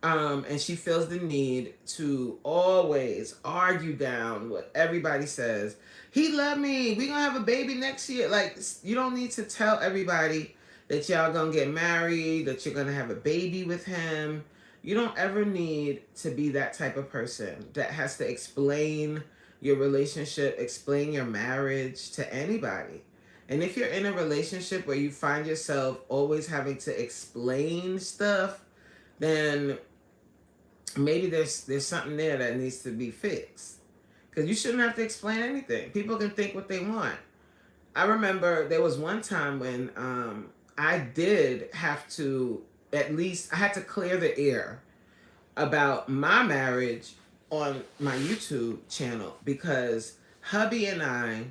and she feels the need to always argue down what everybody says. He loved me. We're going to have a baby next year. Like, you don't need to tell everybody that y'all going to get married, that you're going to have a baby with him. You don't ever need to be that type of person that has to explain your relationship, explain your marriage to anybody. And if you're in a relationship where you find yourself always having to explain stuff, then maybe there's something there that needs to be fixed. Because you shouldn't have to explain anything. People can think what they want. I remember there was one time when I did have to, at least I had to clear the air about my marriage on my YouTube channel, because hubby and I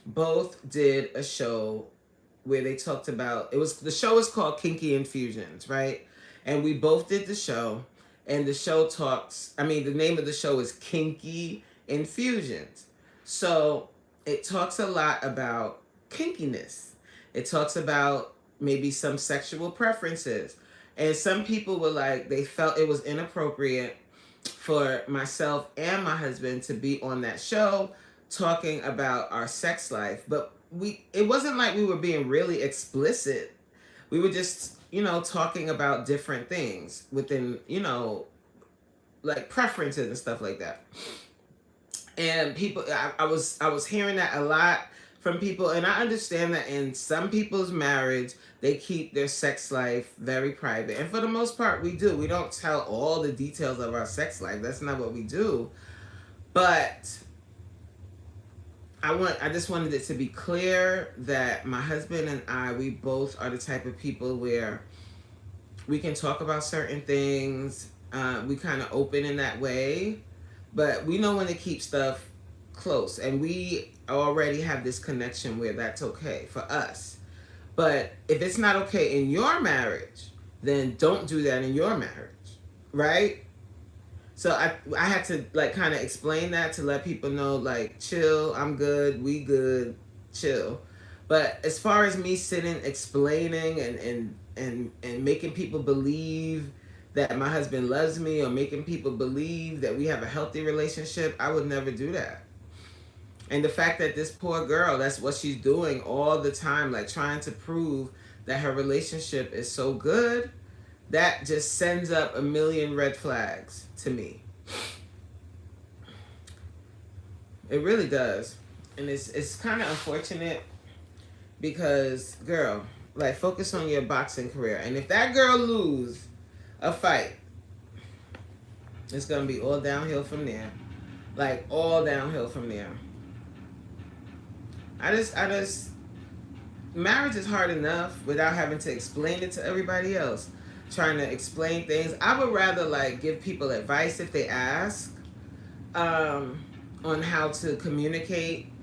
both did a show where they talked about, the show is called Kinky Infusions, right? And we both did the show, and the name of the show is Kinky Infusions. So it talks a lot about kinkiness. It talks about maybe some sexual preferences. And some people were like, they felt it was inappropriate for myself and my husband to be on that show talking about our sex life. But it wasn't like we were being really explicit. We were just, talking about different things within, like preferences and stuff like that. And people, I was hearing that a lot from people, and I understand that in some people's marriage, they keep their sex life very private. And for the most part, we do. We don't tell all the details of our sex life. That's not what we do. But I just wanted it to be clear that my husband and we both are the type of people where we can talk about certain things. We kind of open in that way, but we know when to keep stuff close. And we already have this connection where that's okay for us. But if it's not okay in your marriage, then don't do that in your marriage, right? So I had to like kind of explain that to let people know, like, chill, I'm good, we good, chill. But as far as me sitting explaining and making people believe that my husband loves me, or making people believe that we have a healthy relationship, I would never do that. And the fact that this poor girl, that's what she's doing all the time, like trying to prove that her relationship is so good, that just sends up a million red flags to me. It really does. And it's kind of unfortunate because, girl, like, focus on your boxing career. And if that girl lose a fight, it's going to be all downhill from there. Like, all downhill from there. I just, marriage is hard enough without having to explain it to everybody else. Trying to explain things. I would rather, like, give people advice if they ask, on how to communicate,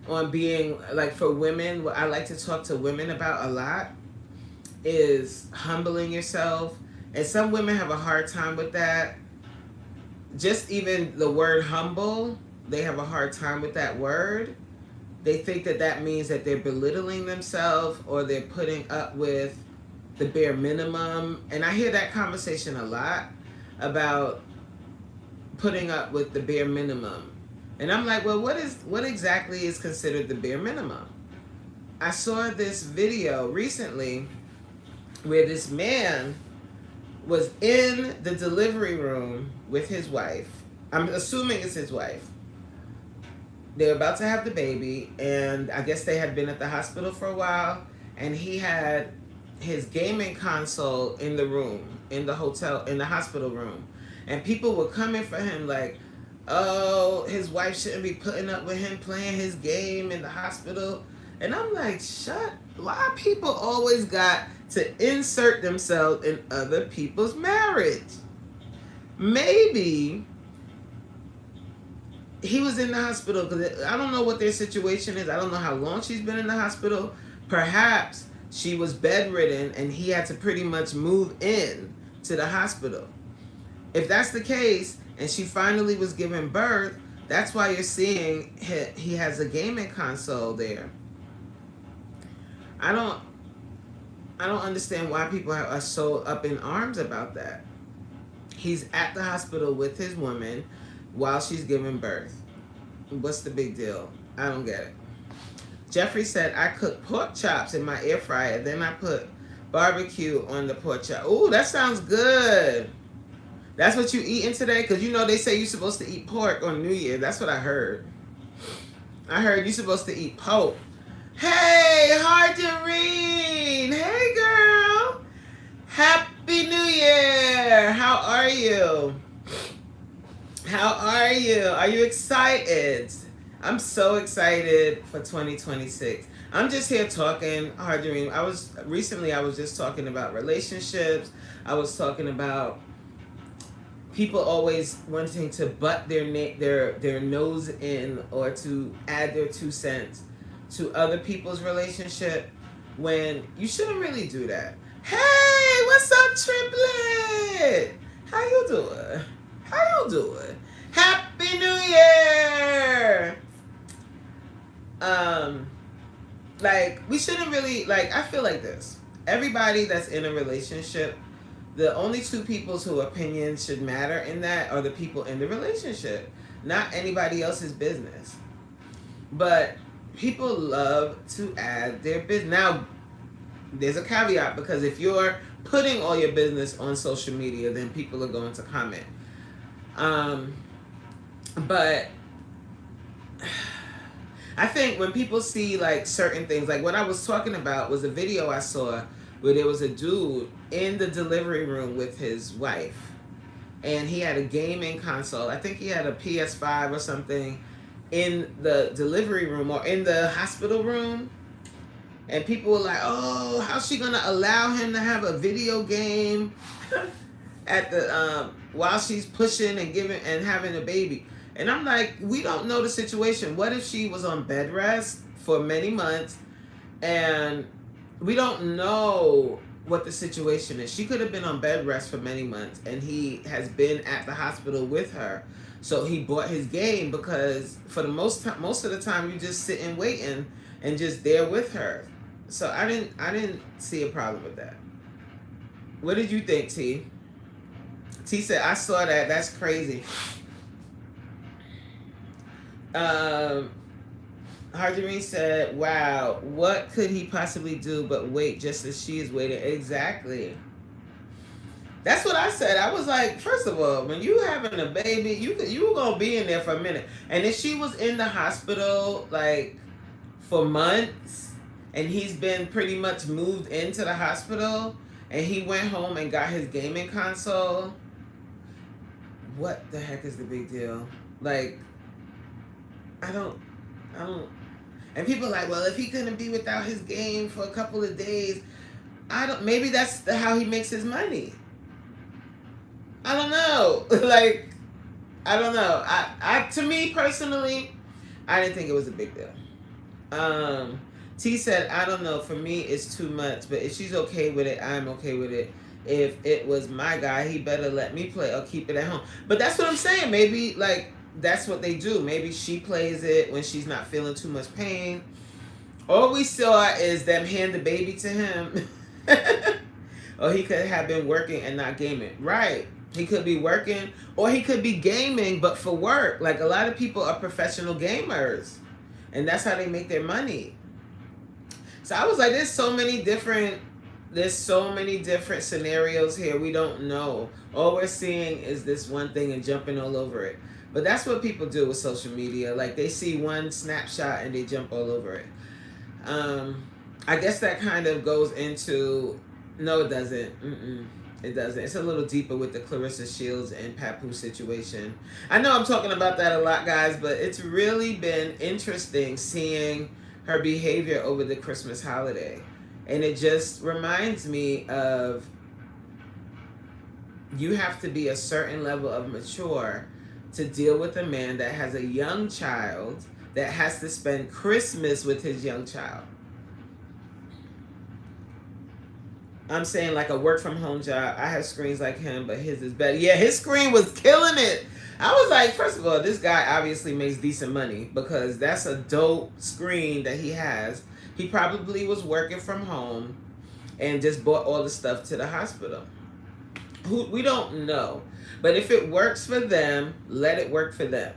on being, like, for women, what I like to talk to women about a lot is humbling yourself. And some women have a hard time with that. Just even the word humble, they have a hard time with that word. They think that that means that they're belittling themselves or they're putting up with the bare minimum. And I hear that conversation a lot about putting up with the bare minimum. And I'm like, well, what exactly is considered the bare minimum? I saw this video recently where this man was in the delivery room with his wife. I'm assuming it's his wife. They're about to have the baby, and I guess they had been at the hospital for a while, and he had his gaming console in the room, in the hotel, in the hospital room. And people were coming for him like, oh, his wife shouldn't be putting up with him playing his game in the hospital. And I'm like, why people always got to insert themselves in other people's marriage? Maybe he was in the hospital because I don't know what their situation is. I don't know how long she's been in the hospital. Perhaps she was bedridden and he had to pretty much move in to the hospital. If that's the case, and she finally was giving birth, that's why you're seeing he has a gaming console there. I don't understand why people are so up in arms about that. He's at the hospital with his woman while she's giving birth. What's the big deal? I don't get it. Jeffrey said, I cooked pork chops in my air fryer, then I put barbecue on the pork chop. Ooh, that sounds good. That's what you eating today? Because you know they say you're supposed to eat pork on New Year. That's what I heard. I heard you're supposed to eat pork. Hey, Harderine. Hey, girl. Happy New Year. How are you? How are you? Are you excited? I'm so excited for 2026. I'm just here talking, Harderine. I was just talking about relationships. I was talking about people always wanting to butt their nose in or to add their 2 cents to other people's relationship when you shouldn't really do that. Hey, what's up, Triplet? How you doing? How you doing? Happy New Year! Like, we shouldn't really, like, I feel like this. Everybody that's in a relationship, the only 2 people's whose opinions should matter in that are the people in the relationship, not anybody else's business. But people love to add their business. Now, there's a caveat, because if you're putting all your business on social media, then people are going to comment. But I think when people see, like, certain things, like what I was talking about was a video I saw where there was a dude in the delivery room with his wife, and he had a gaming console. I think he had a PS5 or something in the delivery room or in the hospital room. And people were like, oh, how's she gonna allow him to have a video game at the while she's pushing and giving and having a baby? And I'm like, we don't know the situation. What if she was on bed rest for many months and we don't know what the situation is? She could have been on bed rest for many months and he has been at the hospital with her. So he bought his game because for the most of the time you just sitting waiting and just there with her. So I didn't see a problem with that. What did you think, T? T said, I saw that. That's crazy. Harjameen said, wow, what could he possibly do but wait just as she is waiting? Exactly. That's what I said. I was like, first of all, when you having a baby, you were gonna be in there for a minute. And if she was in the hospital like for months, and he's been pretty much moved into the hospital, and he went home and got his gaming console, what the heck is the big deal? Like, I don't, I don't. And people are like, well, if he couldn't be without his game for a couple of days, I don't. Maybe that's how he makes his money. I don't know. Like, I don't know. To me personally, I didn't think it was a big deal. T said, I don't know. For me, it's too much. But if she's okay with it, I'm okay with it. If it was my guy, he better let me play or keep it at home. But that's what I'm saying. Maybe like that's what they do. Maybe she plays it when she's not feeling too much pain. All we saw is them hand the baby to him. Or he could have been working and not gaming. Right. He could be working or he could be gaming but for work. Like a lot of people are professional gamers. And that's how they make their money. So I was like, there's so many different scenarios here we don't know. All we're seeing is this one thing and jumping all over it. But that's what people do with social media. Like they see one snapshot and they jump all over it. I guess that kind of goes into, no, it doesn't. It doesn't. It's a little deeper with the Clarissa Shields and Papoose situation. I know I'm talking about that a lot, guys, but it's really been interesting seeing her behavior over the Christmas holiday. And it just reminds me of you have to be a certain level of mature to deal with a man that has a young child that has to spend Christmas with his young child. I'm saying like a work from home job. I have screens like him, but his is better. Yeah, his screen was killing it. I was like, first of all, this guy obviously makes decent money because that's a dope screen that he has. He probably was working from home and just bought all the stuff to the hospital. We don't know. But if it works for them, let it work for them.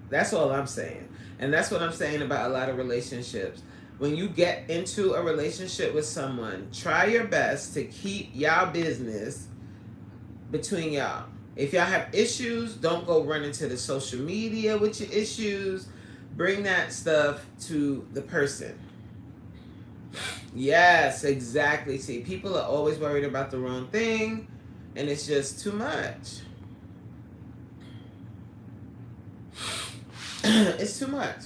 That's all I'm saying. And that's what I'm saying about a lot of relationships. When you get into a relationship with someone, try your best to keep y'all business between y'all. If y'all have issues, don't go run into the social media with your issues. Bring that stuff to the person. Yes, exactly. See, people are always worried about the wrong thing, and it's just too much. It's too much.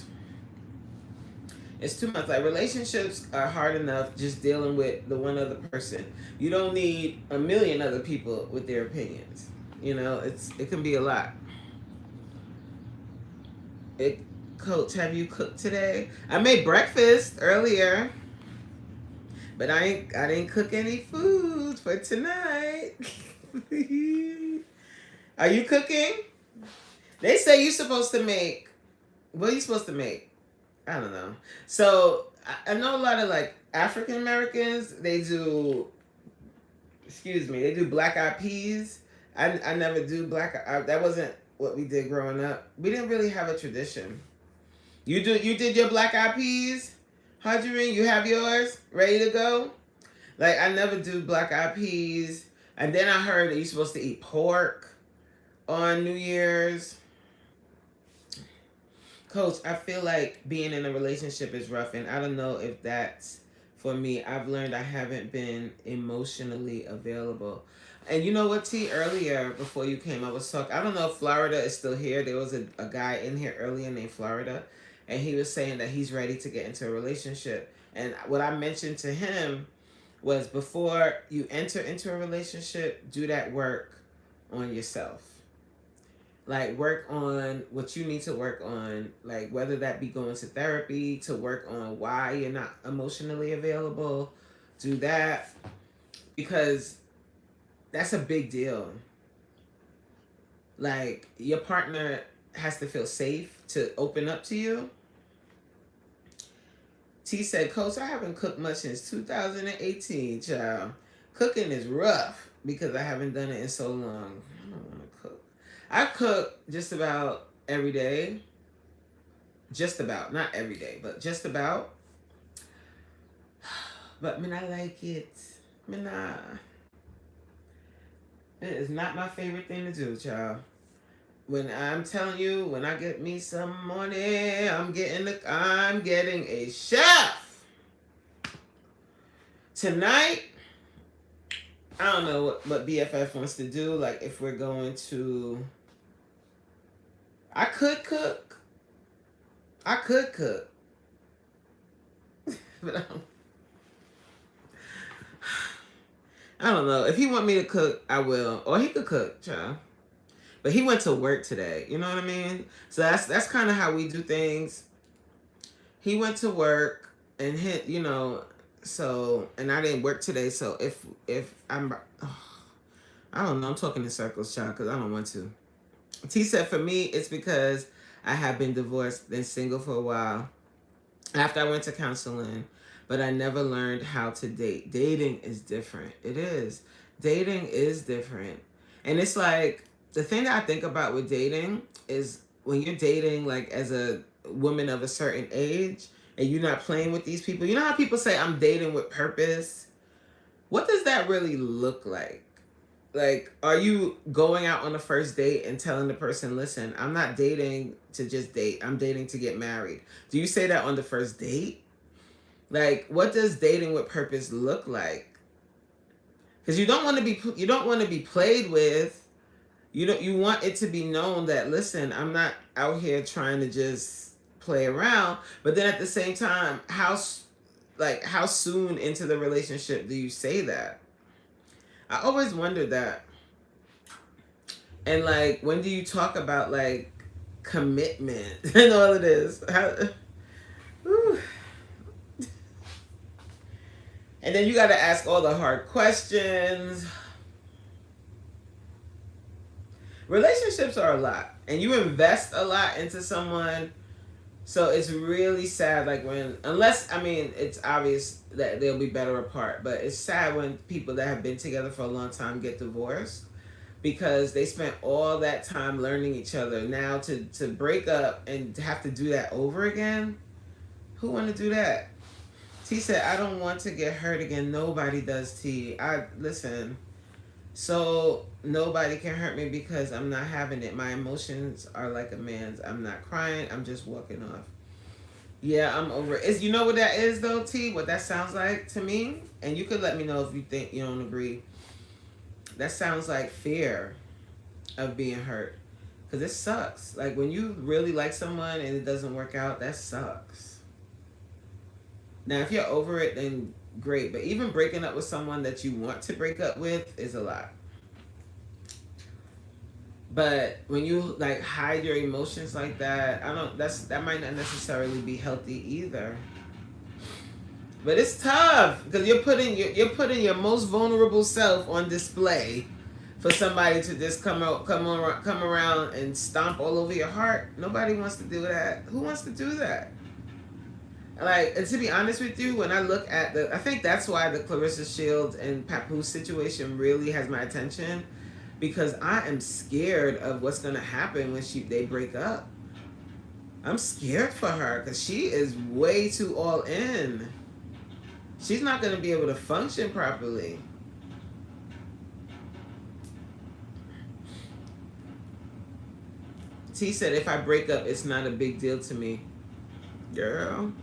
It's too much. Like relationships are hard enough just dealing with the one other person. You don't need a million other people with their opinions. You know, it can be a lot. Coach, have you cooked today? I made breakfast earlier, but I didn't cook any food for tonight. Are you cooking? They say you're supposed to make. What are you supposed to make? I don't know. So I know a lot of like African Americans. They do. They do black eyed peas. I never do that wasn't what we did growing up. We didn't really have a tradition. You did your black eyed peas, Hadjireen? You have yours ready to go? Like I never do black eyed peas. And then I heard that you're supposed to eat pork on New Year's. Coach, I feel like being in a relationship is rough, and I don't know if that's for me. I've learned I haven't been emotionally available. And you know what, T? Earlier, before you came, I was talking. I don't know if Florida is still here. There was a guy in here earlier named Florida, and he was saying that he's ready to get into a relationship. And what I mentioned to him was before you enter into a relationship, do that work on yourself. Like work on what you need to work on, like whether that be going to therapy to work on why you're not emotionally available. Do that because that's a big deal. Like your partner has to feel safe to open up to you. T said, Coach, I haven't cooked much since 2018, child. Cooking is rough because I haven't done it in so long. I don't want to cook. I cook just about every day. Just about, not every day, but just about. But man, I like it. Man, it is not my favorite thing to do, child. When I'm telling you, when I get me some money, I'm getting a chef. Tonight, I don't know what BFF wants to do. Like if we're going to, I could cook. I could cook. But I don't know. If he want me to cook, I will. Or he could cook, child. But he went to work today. You know what I mean? So that's kind of how we do things. He went to work and hit, so and I didn't work today. So if I'm, I don't know. I'm talking in circles, child, because I don't want to. T said for me, it's because I have been divorced and single for a while. After I went to counseling, but I never learned how to date. Dating is different. It is. Dating is different. And it's like, the thing that I think about with dating is when you're dating, like as a woman of a certain age, and you're not playing with these people. You know how people say, I'm dating with purpose? What does that really look like? Like, are you going out on a first date and telling the person, listen, I'm not dating to just date. I'm dating to get married. Do you say that on the first date? Like, what does dating with purpose look like? Because you don't want to be played with. You want it to be known that, listen, I'm not out here trying to just play around. But then at the same time, how soon into the relationship do you say that? I always wondered that. And like, when do you talk about like commitment and all of this? And then you got to ask all the hard questions. Relationships are a lot, and you invest a lot into someone. So it's really sad, like it's obvious that they'll be better apart, but it's sad when people that have been together for a long time get divorced because they spent all that time learning each other. Now to break up and to have to do that over again, who want to do that? T said, I don't want to get hurt again. Nobody does, T. Listen. So nobody can hurt me because I'm not having it. My emotions are like a man's. I'm not crying. I'm just walking off. Yeah, I'm over it. You know what that is though, T? What that sounds like to me? And you could let me know if you think you don't agree. That sounds like fear of being hurt. Because it sucks. Like when you really like someone and it doesn't work out, that sucks. Now, if you're over it, then great. But even breaking up with someone that you want to break up with is a lot. But when you like hide your emotions like that, that might not necessarily be healthy either. But it's tough because you're putting your most vulnerable self on display for somebody to just come around and stomp all over your heart. Nobody wants to do that. Who wants to do that? Like, and to be honest with you, when I look at I think that's why the Clarissa Shields and Papoose situation really has my attention, because I am scared of what's gonna happen when they break up. I'm scared for her because she is way too all in. She's not gonna be able to function properly. T said, if I break up, it's not a big deal to me. Girl.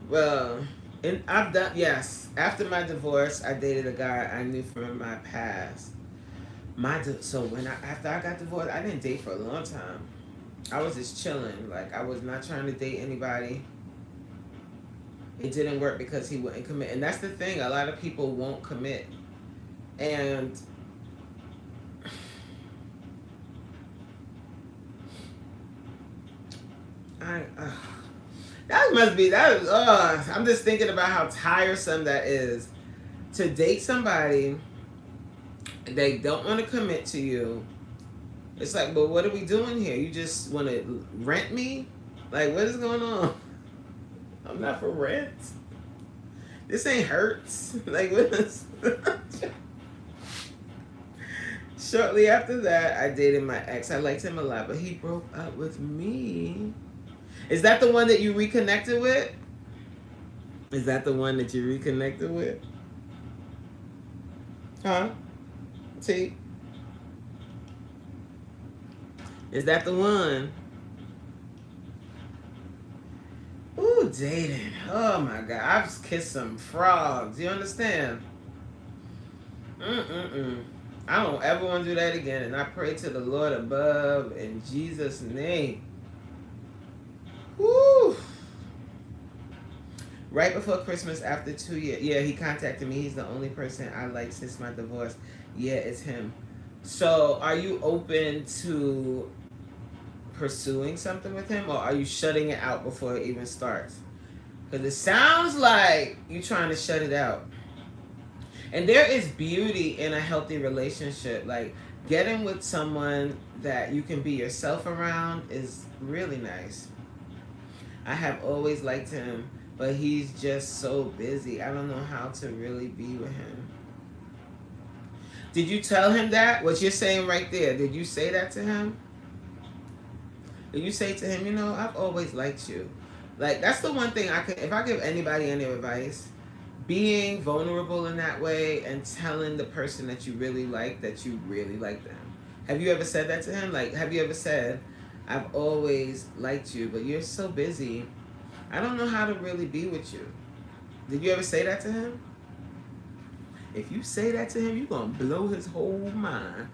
Well, and I've done, yes. After my divorce, I dated a guy I knew from my past. After I got divorced, I didn't date for a long time. I was just chilling. Like, I was not trying to date anybody. It didn't work because he wouldn't commit. And that's the thing. A lot of people won't commit. And I'm just thinking about how tiresome that is to date somebody. They don't want to commit to you. It's like, but what are we doing here? You just want to rent me? Like, what is going on? I'm not for rent. This ain't Hertz. Like, what is... Shortly after that, I dated my ex. I liked him a lot, but he broke up with me. Is that the one that you reconnected with? Is that the one that you reconnected with? Huh? T? Is that the one? Ooh, dating. Oh my God. I've kissed some frogs. You understand? Mm-mm-mm. I don't ever want to do that again. And I pray to the Lord above in Jesus' name. Woo! Right before Christmas, after 2 years. Yeah, he contacted me. He's the only person I like since my divorce. Yeah, it's him. So, are you open to pursuing something with him, or are you shutting it out before it even starts? Because it sounds like you're trying to shut it out. And there is beauty in a healthy relationship. Like, getting with someone that you can be yourself around is really nice. I have always liked him, but he's just so busy. I don't know how to really be with him. Did you tell him that? What you're saying right there, did you say that to him? Did you say to him, I've always liked you? Like, that's the one thing if I give anybody any advice, being vulnerable in that way and telling the person that you really like that you really like them. Have you ever said that to him? Like, have you ever said, I've always liked you, but you're so busy. I don't know how to really be with you. Did you ever say that to him? If you say that to him, you're going to blow his whole mind.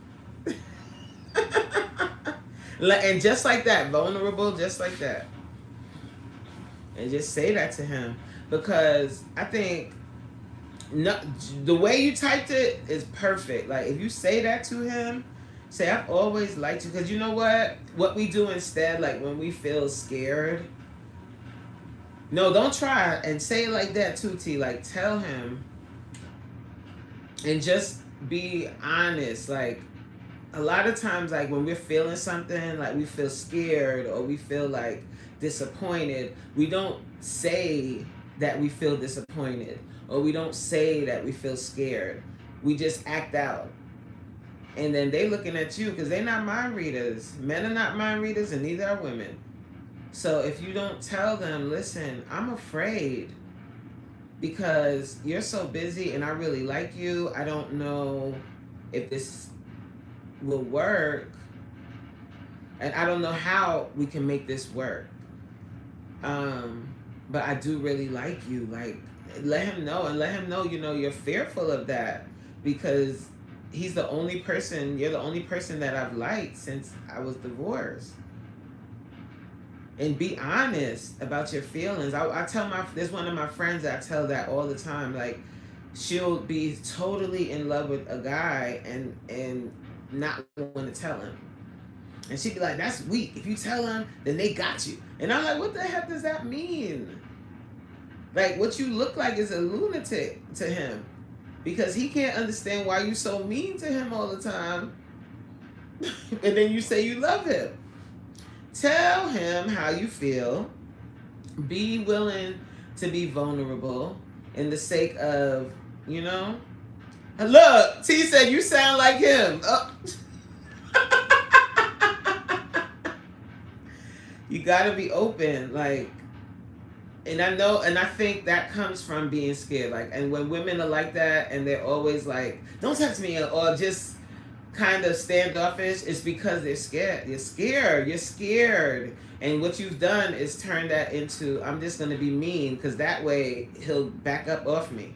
And just like that, vulnerable, just like that. And just say that to him. Because I think the way you typed it is perfect. Like, if you say that to him, say, I've always liked you. Because you know what? What we do instead, like when we feel scared. No, don't try and say it like that too, T. Like, tell him and just be honest. Like, a lot of times, like when we're feeling something, like we feel scared or we feel like disappointed, we don't say that we feel disappointed or we don't say that we feel scared. We just act out. And then they looking at you because they're not mind readers. Men are not mind readers and neither are women. So if you don't tell them, listen, I'm afraid because you're so busy and I really like you. I don't know if this will work. And I don't know how we can make this work. But I do really like you. Like, let him know and let him know, you're fearful of that because you're the only person that I've liked since I was divorced. And be honest about your feelings. I tell there's one of my friends that I tell that all the time. Like, she'll be totally in love with a guy and not want to tell him. And she'd be like, that's weak. If you tell him, then they got you. And I'm like, what the heck does that mean? Like, what you look like is a lunatic to him. Because he can't understand why you're so mean to him all the time. And then you say you love him. Tell him how you feel. Be willing to be vulnerable in the sake of, Look, T said you sound like him. Oh. You gotta be open, like, and I think that comes from being scared. Like, and when women are like that and they're always like, don't touch me, or just kind of standoffish, it's because they're scared. You're scared. And what you've done is turn that into, I'm just going to be mean because that way he'll back up off me.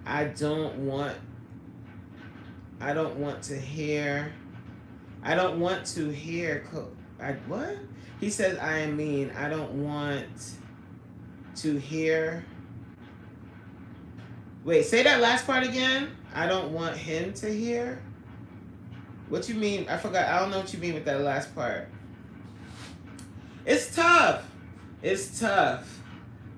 I don't want to hear, what? He says I am mean. I don't want to hear. Wait, say that last part again. I don't want him to hear. What you mean? I forgot. I don't know what you mean with that last part. It's tough. It's tough.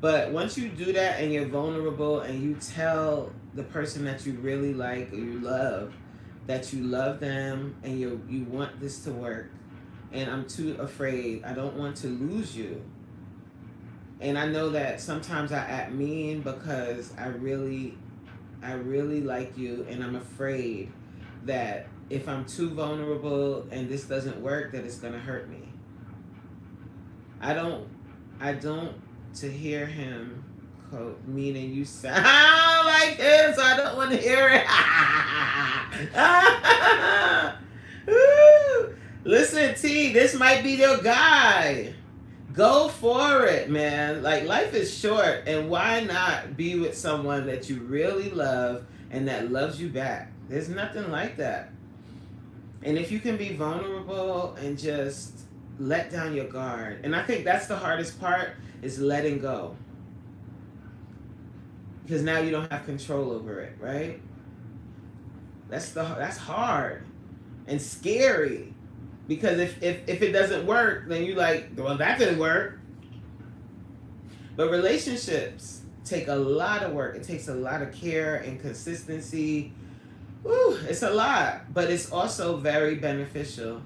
But once you do that and you're vulnerable and you tell the person that you really like or you love that you love them and you want this to work, and I'm too afraid, I don't want to lose you. And I know that sometimes I act mean because I really like you, and I'm afraid that if I'm too vulnerable and this doesn't work, that it's gonna hurt me. I don't, to hear him quote, meaning you sound like him, so I don't want to hear it. Listen, T, this might be your guy. Go for it, man. Like, life is short, and why not be with someone that you really love and that loves you back? There's nothing like that. And if you can be vulnerable and just let down your guard, and I think that's the hardest part, is letting go. Because now you don't have control over it, right? That's hard and scary. Because if it doesn't work, then you like, well, that didn't work. But relationships take a lot of work. It takes a lot of care and consistency. Woo, it's a lot, but it's also very beneficial.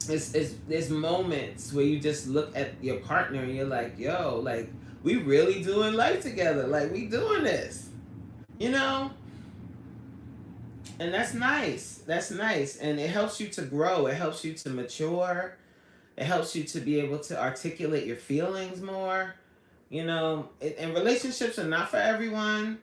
There's moments where you just look at your partner and you're like, yo, like, we really doing life together. Like, we doing this, you know? And that's nice. That's nice. And it helps you to grow. It helps you to mature. It helps you to be able to articulate your feelings more. You know, and relationships are not for everyone.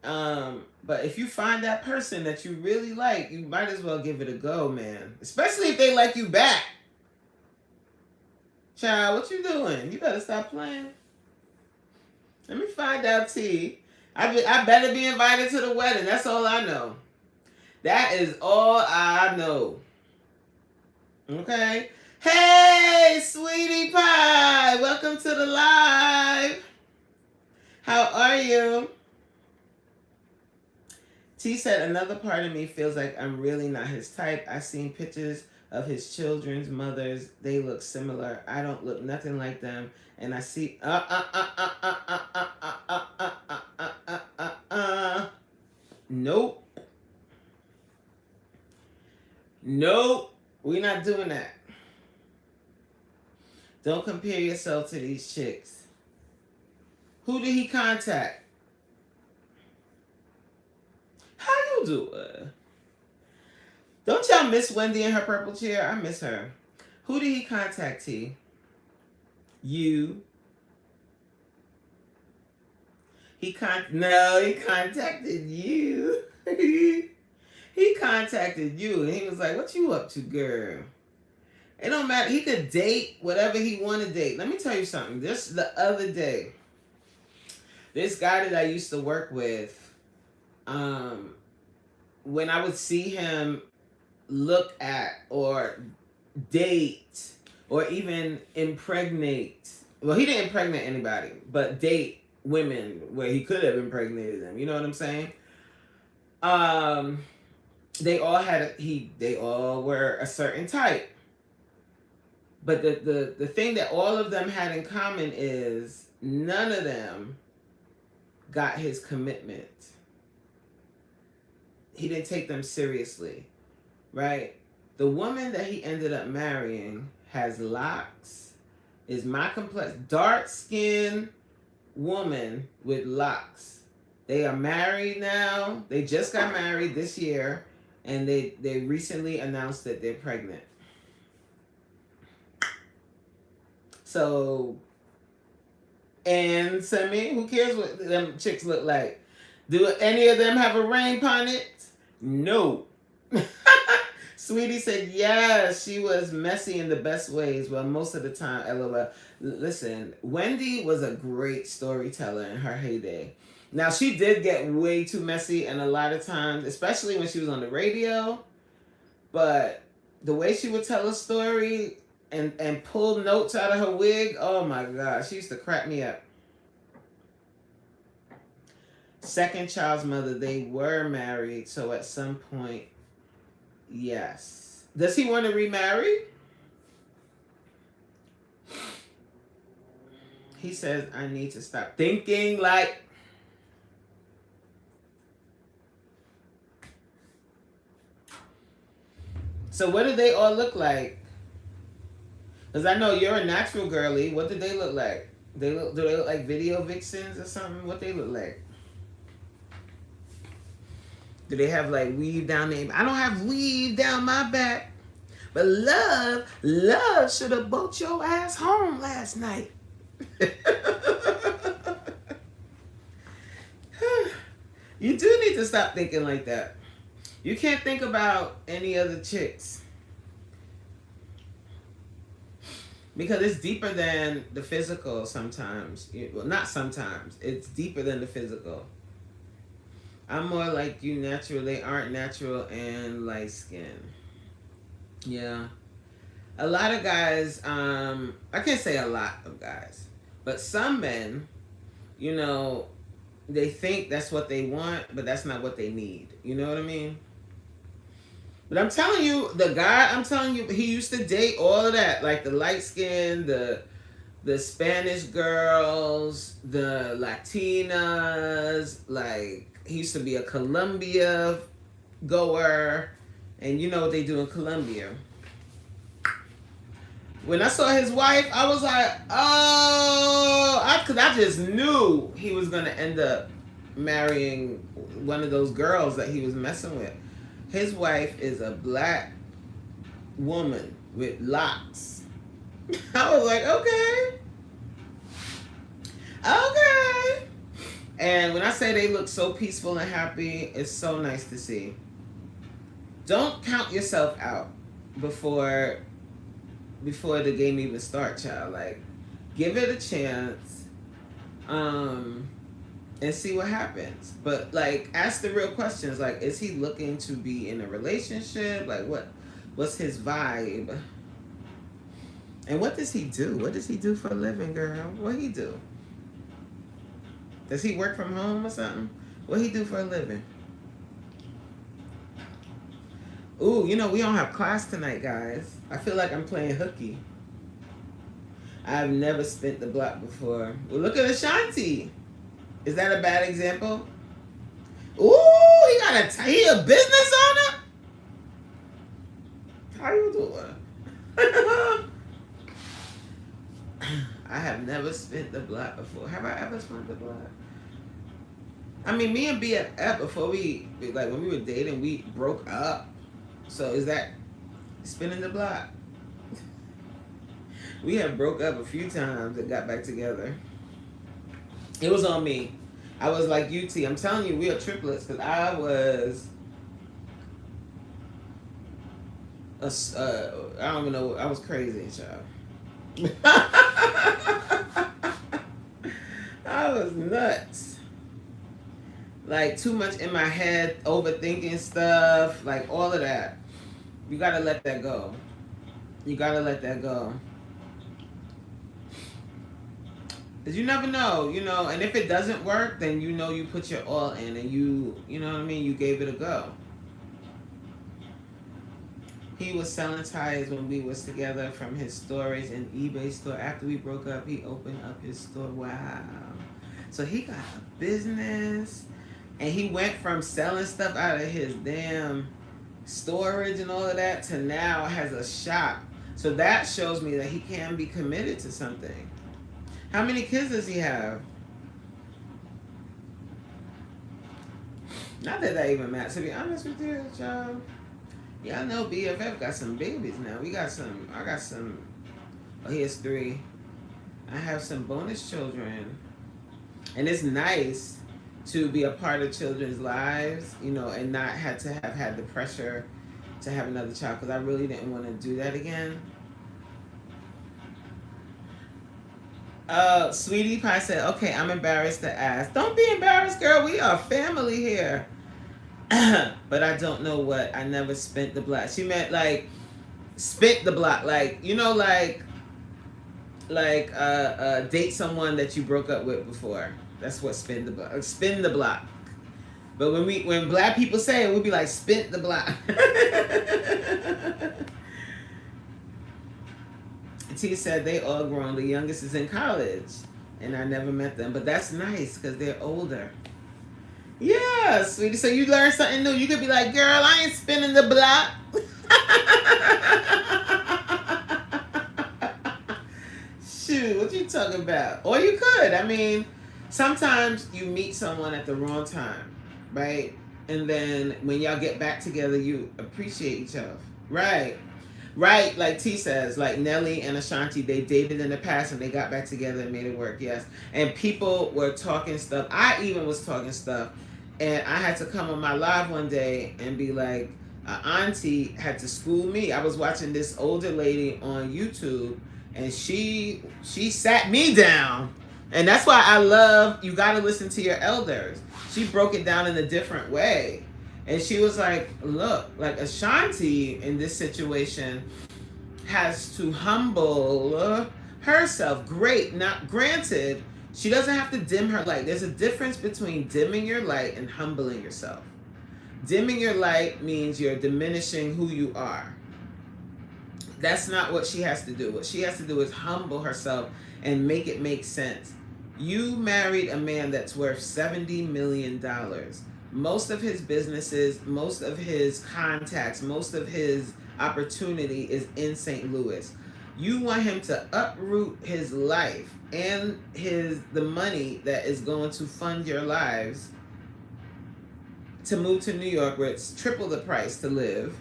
But if you find that person that you really like, you might as well give it a go, man. Especially if they like you back. Child, what you doing? You better stop playing. Let me find out, T. I better be invited to the wedding. That's all I know. That is all I know. Okay? Hey, sweetie pie! Welcome to the live. How are you? T said, another part of me feels like I'm really not his type. I've seen pictures of his children's mothers. They look similar. I don't look nothing like them. And I see... Nope. Nope. We're not doing that. Don't compare yourself to these chicks. Who did he contact? How you doing? Don't y'all miss Wendy in her purple chair? I miss her. Who did he contact, T? You. He contacted you. He contacted you and he was like, what you up to, girl? It don't matter. He could date whatever he want to date. Let me tell you something. Just the other day, this guy that I used to work with, when I would see him look at or date or even impregnate, well, he didn't impregnate anybody, but date women where he could have impregnated them. You know what I'm saying? They all were a certain type. But the thing that all of them had in common is none of them got his commitment. He didn't take them seriously, right? The woman that he ended up marrying has locks, is my complexion, dark-skinned woman with locks. They are married now. They just got married this year, and they recently announced that they're pregnant. So, and Semi, who cares what them chicks look like? Do any of them have a ring on it? No. Sweetie said, yes, she was messy in the best ways. Well, most of the time, LOL. Listen, Wendy was a great storyteller in her heyday. Now, she did get way too messy, and a lot of times, especially when she was on the radio, but the way she would tell a story and pull notes out of her wig, oh my God, she used to crack me up. Second child's mother, they were married, so at some point, yes. Does he want to remarry? He says, I need to stop thinking like... So what do they all look like? Because I know you're a natural girly. What do they look like? Do they look like video vixens or something? What they look like? Do they have like weave down their... I don't have weave down my back. But love should have boat your ass home last night. You do need to stop thinking like that. You can't think about any other chicks. Because it's deeper than the physical sometimes. Well, not sometimes. It's deeper than the physical. I'm more like you natural. They aren't natural and light skin. Yeah. A lot of guys, I can't say a lot of guys, but some men, you know, they think that's what they want, but that's not what they need. You know what I mean? But I'm telling you, the guy, I'm telling you, he used to date all of that, like the light skin, the Spanish girls, the Latinas, like he used to be a Colombia goer, and you know what they do in Colombia. When I saw his wife, I was like, oh, cause I just knew he was gonna end up marrying one of those girls that he was messing with. His wife is a black woman with locks. I was like, okay. Okay. And when I say they look so peaceful and happy, it's so nice to see. Don't count yourself out before the game even starts, child. Like, give it a chance. And see what happens. But like, ask the real questions. Like, is he looking to be in a relationship? Like, what's his vibe? And what does he do? What does he do for a living, girl? What he do? Does he work from home or something? What he do for a living? Ooh, you know, we don't have class tonight, guys. I feel like I'm playing hooky. I've never spent the block before. Well, look at Ashanti. Is that a bad example? Ooh, he got a business owner? How you doing? I have never spent the block before. Have I ever spent the block? I mean, me and BFF, before when we were dating, we broke up. So is that spinning the block? We have broke up a few times and got back together. It was on me. I was like UT. I'm telling you, we are triplets because I was I don't even know. I was crazy, child. I was nuts. Like, too much in my head, overthinking stuff, like all of that. You gotta let that go. You gotta let that go. Because you never know, you know, and if it doesn't work, then you know you put your all in and you know what I mean, you gave it a go. He was selling tires when we was together from his stories in eBay store. After we broke up, he opened up his store. Wow. So he got a business. And he went from selling stuff out of his damn storage and all of that to now has a shop. So that shows me that he can be committed to something. How many kids does he have? Not that that even matters. To be honest with you, y'all. Y'all know BFF got some babies now. I got some. Oh, he has 3. I have some bonus children. And it's nice to be a part of children's lives, you know, and not have to have had the pressure to have another child, because I really didn't want to do that again. Sweetie Pie said, okay, I'm embarrassed to ask. Don't be embarrassed, girl. We are family here. But I don't know what. I never spent the block. She meant like spent the block. Like, you know, like date someone that you broke up with before. That's what spin the block. Spin the block. But when black people say it, we'll be like, spent the block. T said they all grown. The youngest is in college. And I never met them. But that's nice because they're older. Yeah, sweetie. So you learn something new. You could be like, girl, I ain't spinning the block. Shoot, what you talking about? Or you could. I mean, sometimes you meet someone at the wrong time, right? And then when y'all get back together, you appreciate each other. Right. Right, like T says, like Nelly and Ashanti, they dated in the past and they got back together and made it work. Yes, and people were talking stuff. I even was talking stuff, and I had to come on my live one day and be like, auntie had to school me. I was watching this older lady on YouTube, and she sat me down, and that's why I love, you got to listen to your elders. She broke it down in a different way. And she was like, look, like Ashanti in this situation has to humble herself. Great. Not granted, she doesn't have to dim her light. There's a difference between dimming your light and humbling yourself. Dimming your light means you're diminishing who you are. That's not what she has to do. What she has to do is humble herself and make it make sense. You married a man that's worth $70 million. Most of his businesses, most of his contacts, most of his opportunity is in St. Louis. You want him to uproot his life and the money that is going to fund your lives to move to New York, where it's triple the price to live,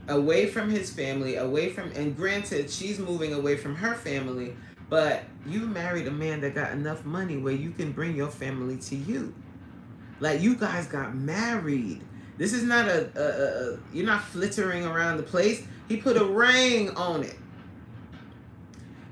away from his family, away from, and granted, she's moving away from her family, but you married a man that got enough money where you can bring your family to you. Like, you guys got married. This is not you're not flittering around the place. He put a ring on it.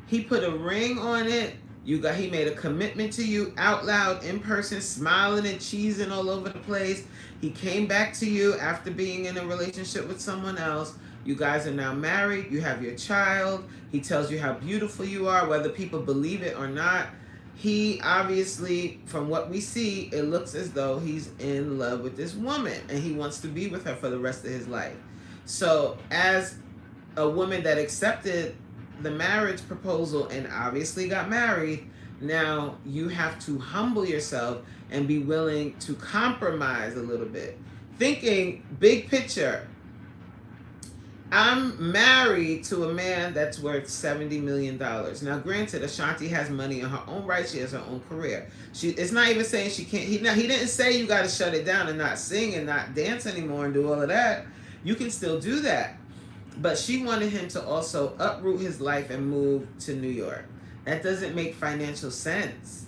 He put a ring on it. He made a commitment to you out loud, in person, smiling and cheesing all over the place. He came back to you after being in a relationship with someone else. You guys are now married. You have your child. He tells you how beautiful you are, whether people believe it or not. He obviously, from what we see, it looks as though he's in love with this woman and he wants to be with her for the rest of his life. So as a woman that accepted the marriage proposal and obviously got married, now you have to humble yourself and be willing to compromise a little bit. Thinking big picture. I'm married to a man that's worth $70 million. Now, granted, Ashanti has money in her own right. She has her own career. It's not even saying she can't. He didn't say you got to shut it down and not sing and not dance anymore and do all of that. You can still do that. But she wanted him to also uproot his life and move to New York. That doesn't make financial sense.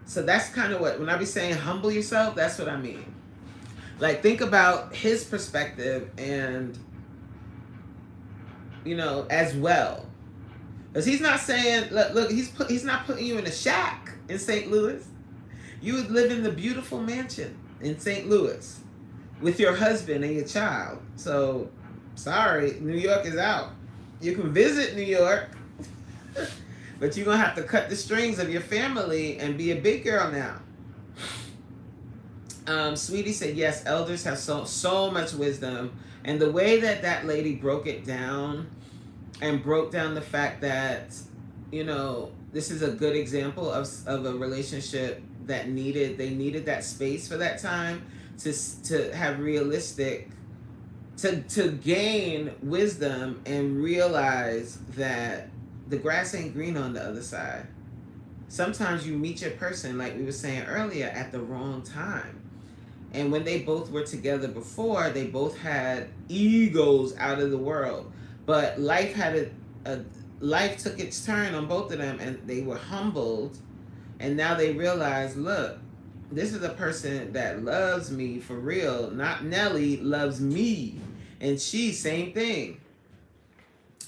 So that's kind of what, when I be saying humble yourself, that's what I mean. Like, think about his perspective and, as well. Because he's not saying, look, he's not putting you in a shack in St. Louis. You would live in the beautiful mansion in St. Louis with your husband and your child. So, sorry, New York is out. You can visit New York, but you're going to have to cut the strings of your family and be a big girl now. Sweetie said, yes, elders have so much wisdom. And the way that lady broke it down and broke down the fact that, this is a good example of a relationship that they needed that space for that time to have realistic, to gain wisdom and realize that the grass ain't green on the other side. Sometimes you meet your person, like we were saying earlier, at the wrong time. And when they both were together before, they both had egos out of the world. But life life took its turn on both of them, and they were humbled. And now they realize, look, this is a person that loves me for real. Not Nelly, loves me. And she, same thing.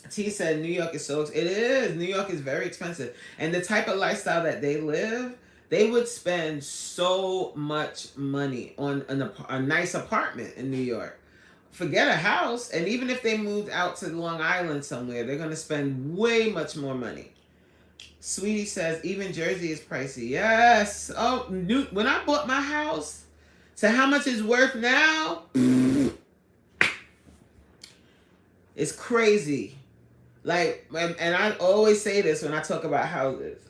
T said New York is it is. New York is very expensive. And the type of lifestyle that they live, they would spend so much money on a nice apartment in New York. Forget a house. And even if they moved out to Long Island somewhere, they're going to spend way much more money. Sweetie says, even Jersey is pricey. Yes. Oh, when I bought my house, to how much it's worth now, it's crazy. Like, and I always say this when I talk about houses.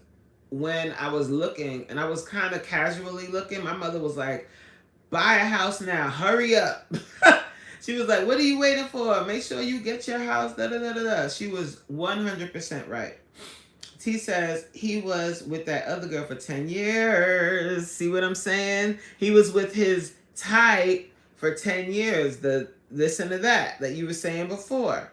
When I was looking, and I was kind of casually looking, my mother was like, buy a house now, hurry up. She was like, what are you waiting for? Make sure you get your house, da da da da da. She was 100% right. T says he was with that other girl for 10 years. See what I'm saying? He was with his type for 10 years. The listen to that you were saying before.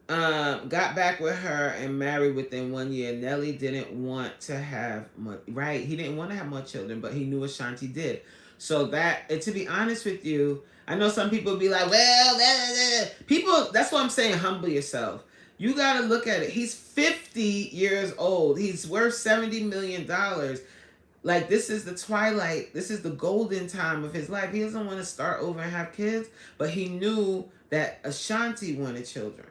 Got back with her and married within 1 year. Nelly didn't want to have much, right? He didn't want to have more children, but he knew Ashanti did. So that, and to be honest with you, I know some people be like, well, people, that's what I'm saying, humble yourself. You got to look at it. He's 50 years old. He's worth $70 million. Like, this is the twilight. This is the golden time of his life. He doesn't want to start over and have kids, but he knew that Ashanti wanted children.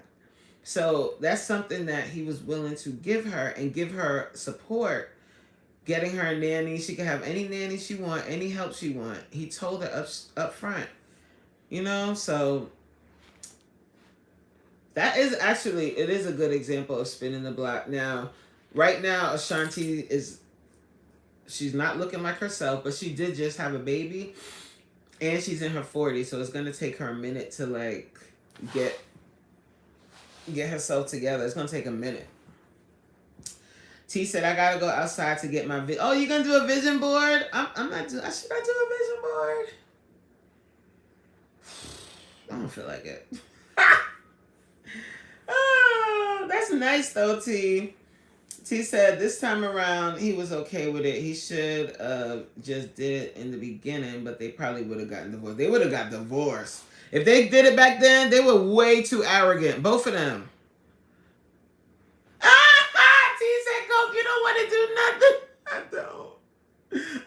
So that's something that he was willing to give her and give her support, getting her a nanny. She could have any nanny she want, any help she want. He told her up front, you know. So that is actually, it is a good example of spinning the block. Now, right now, Ashanti she's not looking like herself, but she did just have a baby, and she's in her 40s, so it's gonna take her a minute to like get herself together. It's gonna take a minute. T said, I gotta go outside to get my oh, you gonna do a vision board? I'm not doing, should I do a vision board? I don't feel like it. Oh, that's nice though, T. T said this time around he was okay with it. He should just did it in the beginning, but they probably would have gotten divorced. They would have got divorced. If they did it back then, they were way too arrogant. Both of them. T said, Coke, you don't want to do nothing.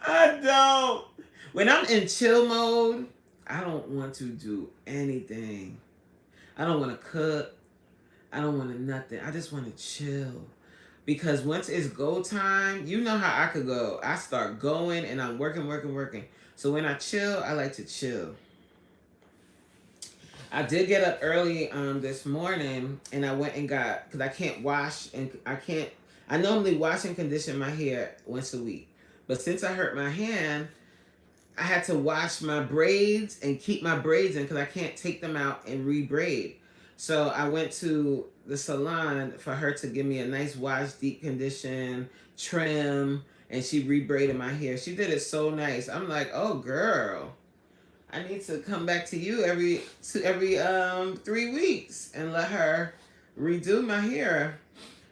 I don't. When I'm in chill mode, I don't want to do anything. I don't want to cook. I don't want to nothing. I just want to chill. Because once it's go time, you know how I could go. I start going and I'm working. So when I chill, I like to chill. I did get up early this morning and I went and got, because I can't wash and I normally wash and condition my hair once a week. But since I hurt my hand, I had to wash my braids and keep my braids in because I can't take them out and re-braid. So I went to the salon for her to give me a nice wash, deep condition, trim, and she re-braided my hair. She did it so nice. I'm like, oh girl, I need to come back to you every 3 weeks and let her redo my hair.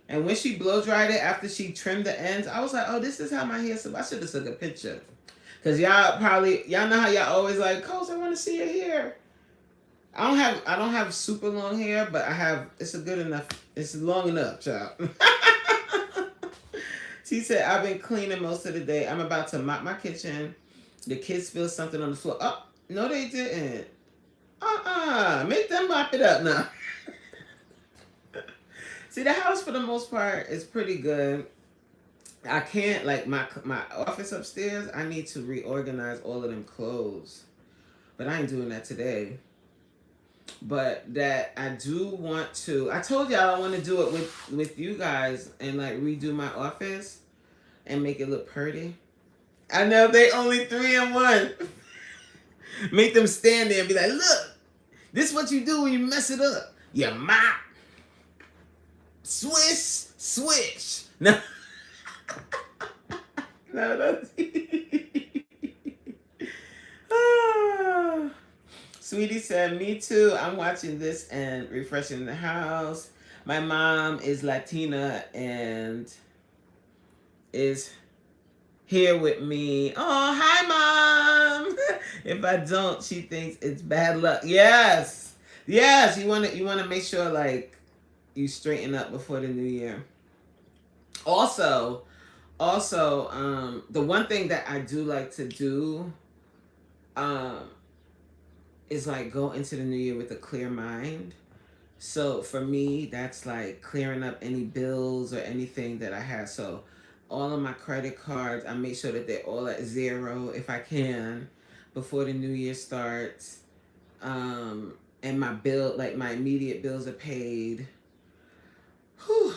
And when she blow dried it after she trimmed the ends, I was like, oh, this is how my hair. So I should have took a picture. Cause y'all know how y'all always like, Coach, I want to see your hair. I don't have super long hair, but it's a good enough. It's long enough, child. She said, I've been cleaning most of the day. I'm about to mop my kitchen. The kids spilled something on the floor. Oh, no, they didn't. Make them mop it up now. See, the house for the most part is pretty good. I can't, like, my office upstairs, I need to reorganize all of them clothes. But I ain't doing that today. But that I do want to, I told y'all I want to do it with you guys and like redo my office and make it look pretty. I know they only 3 in 1. Make them stand there and be like, look, this is what you do when you mess it up. You mop, swish, swish. No. No, that's Sweetie said, me too. I'm watching this and refreshing the house. My mom is Latina and is here with me. Oh, hi, Mom. If I don't, she thinks it's bad luck. Yes. Yes. You want to make sure like you straighten up before the new year. Also, the one thing that I do like to do, is like go into the new year with a clear mind. So for me, that's like clearing up any bills or anything that I have. So all of my credit cards, I make sure that they're all at 0 if I can before the new year starts. And my bill, like my immediate bills are paid. Whew.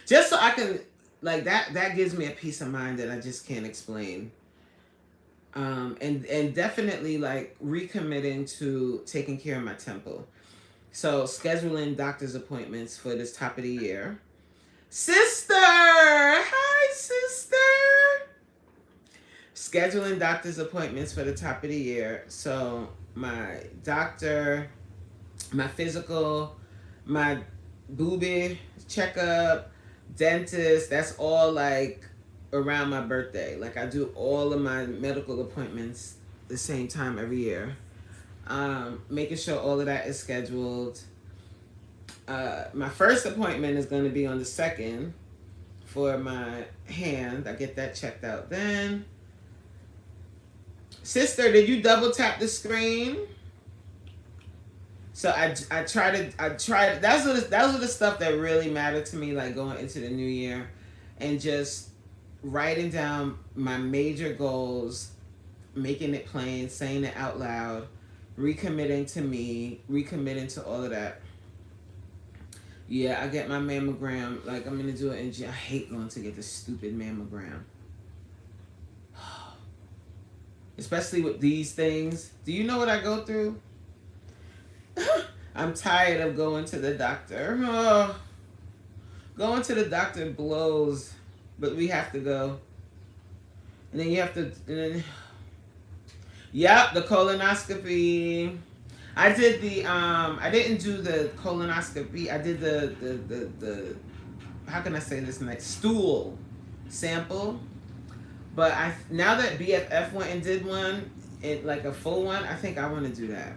Just so I can, like that gives me a peace of mind that I just can't explain. And definitely like recommitting to taking care of my temple. So scheduling doctor's appointments for this top of the year. Sister! Hi, sister! scheduling doctor's appointments for the top of the year. So my doctor, my physical, my booby checkup, dentist, that's all like around my birthday. Like I do all of my medical appointments the same time every year. Making sure all of that is scheduled. My first appointment is going to be on the 2nd for my hand. I get that checked out then. Sister, did you double tap the screen? So I tried. Those are the stuff that really mattered to me, like going into the new year, and just writing down my major goals, making it plain, saying it out loud, recommitting to me, recommitting to all of that. Yeah, I get my mammogram. Like I'm gonna do it in June. I hate going to get the stupid mammogram, especially with these things. Do you know what I go through? I'm tired of going to the doctor. Oh, going to the doctor blows, but we have to go. And then you have to. Yep, the colonoscopy. I did the. I didn't do the colonoscopy. I did the. How can I say this next? Stool sample. But now that BFF went and did one, like a full one, I think I want to do that.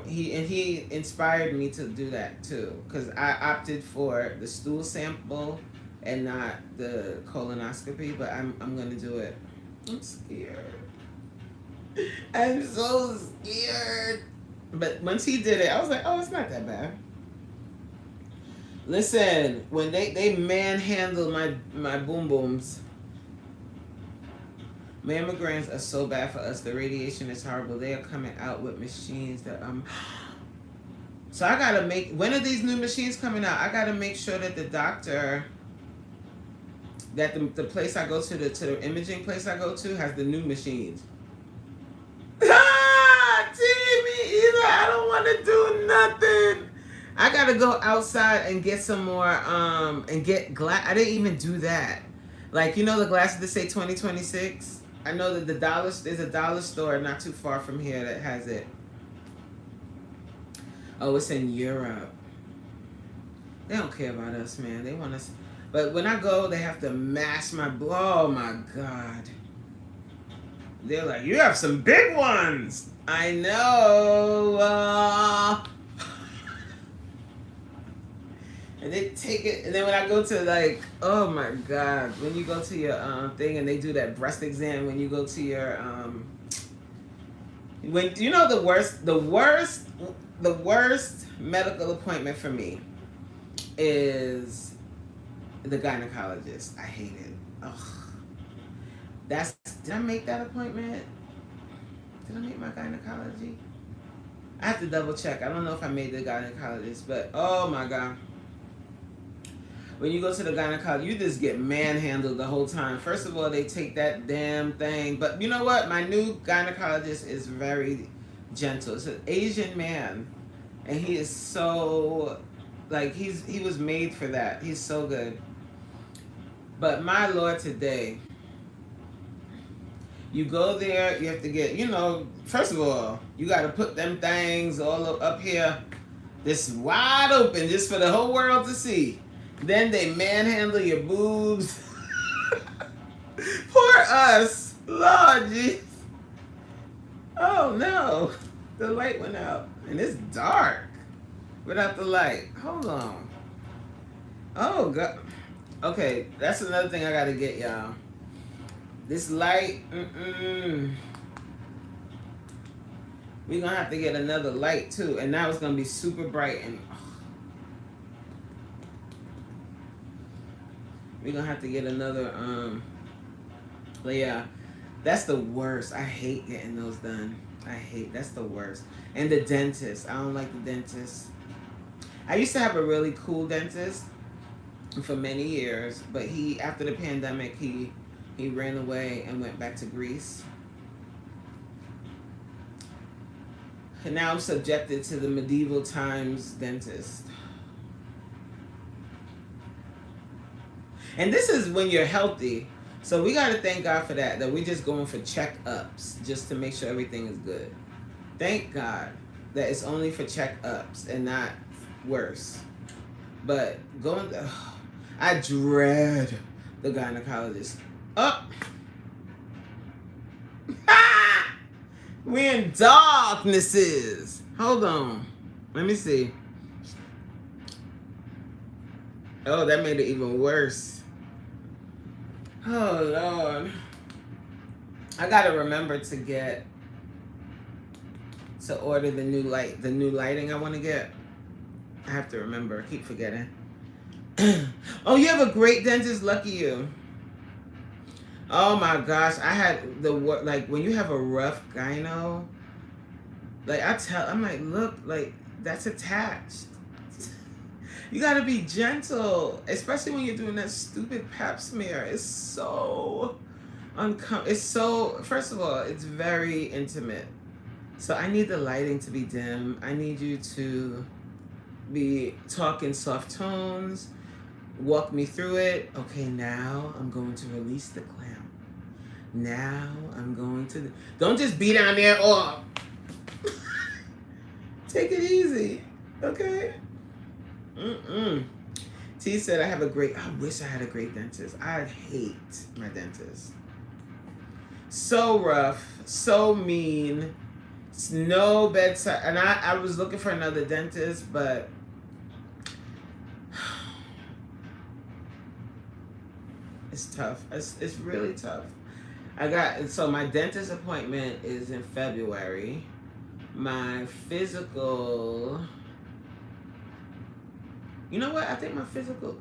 He inspired me to do that too, because I opted for the stool sample and not the colonoscopy, but I'm gonna do it. I'm scared. I'm so scared. But once he did it, I was like, oh, it's not that bad. Listen, when they manhandle my boom booms. Mammograms are so bad for us. The radiation is horrible. They are coming out with machines that So I gotta make. When are these new machines coming out? I gotta make sure that the doctor, that the place I go to, the imaging place I go to, has the new machines. Me either. I don't want to do nothing. I gotta go outside and get some more. And get glass. I didn't even do that. Like you know the glasses that say 2026. I know that there's a dollar store not too far from here that has it. Oh, it's in Europe. They don't care about us, man. They want us. But when I go, they have to mask my. Oh my God. They're like, you have some big ones. I know. And they take it, and then when I go to like, oh my God, when you go to your thing and they do that breast exam, when you go to your when you know the worst medical appointment for me is the gynecologist. I hate it. Ugh. Did I make that appointment? Did I make my gynecology? I have to double check. I don't know if I made the gynecologist, but oh my God. When you go to the gynecologist, you just get manhandled the whole time. First of all, they take that damn thing. But you know what? My new gynecologist is very gentle. It's an Asian man. And he is so, like, he was made for that. He's so good. But my Lord, today, you go there, you have to get, first of all, you got to put them things all up here, this wide open, just for the whole world to see. Then they manhandle your boobs. Poor us. Lord jeez. Oh no. The light went out. And it's dark without the light. Hold on. Oh God. Okay, that's another thing I gotta get, y'all. This light, we're gonna have to get another light too. And now it's gonna be super bright and we're gonna have to get another but yeah, that's the worst. I hate getting those done. That's the worst. And the dentist, I don't like the dentist. I used to have a really cool dentist for many years, but after the pandemic he ran away and went back to Greece. And now I'm subjected to the medieval times dentist. And this is when you're healthy. So we got to thank God for that. That we're just going for checkups just to make sure everything is good. Thank God that it's only for checkups and not worse. But going, I dread the gynecologist. Oh, we in darknesses. Hold on. Let me see. Oh, that made it even worse. Oh, Lord. I gotta remember to order the new lighting I want to get. I have to remember. I keep forgetting. Oh, you have a great dentist. Lucky you. Oh my gosh, I had like when you have a rough gyno, like I'm like, look, like that's attached. You gotta be gentle, especially when you're doing that stupid pap smear. It's so uncomfortable. It's so, first of all, it's very intimate. So I need the lighting to be dim. I need you to be talking soft tones. Walk me through it. Okay, now I'm going to release the clamp. Now I'm going to... Don't just be down there or... Take it easy. Okay? T said I have a great... I wish I had a great dentist. I hate my dentist. So rough. So mean. No bedside. And I was looking for another dentist, but... It's tough. It's really tough. So my dentist appointment is in February. My physical, you know what? I think my physical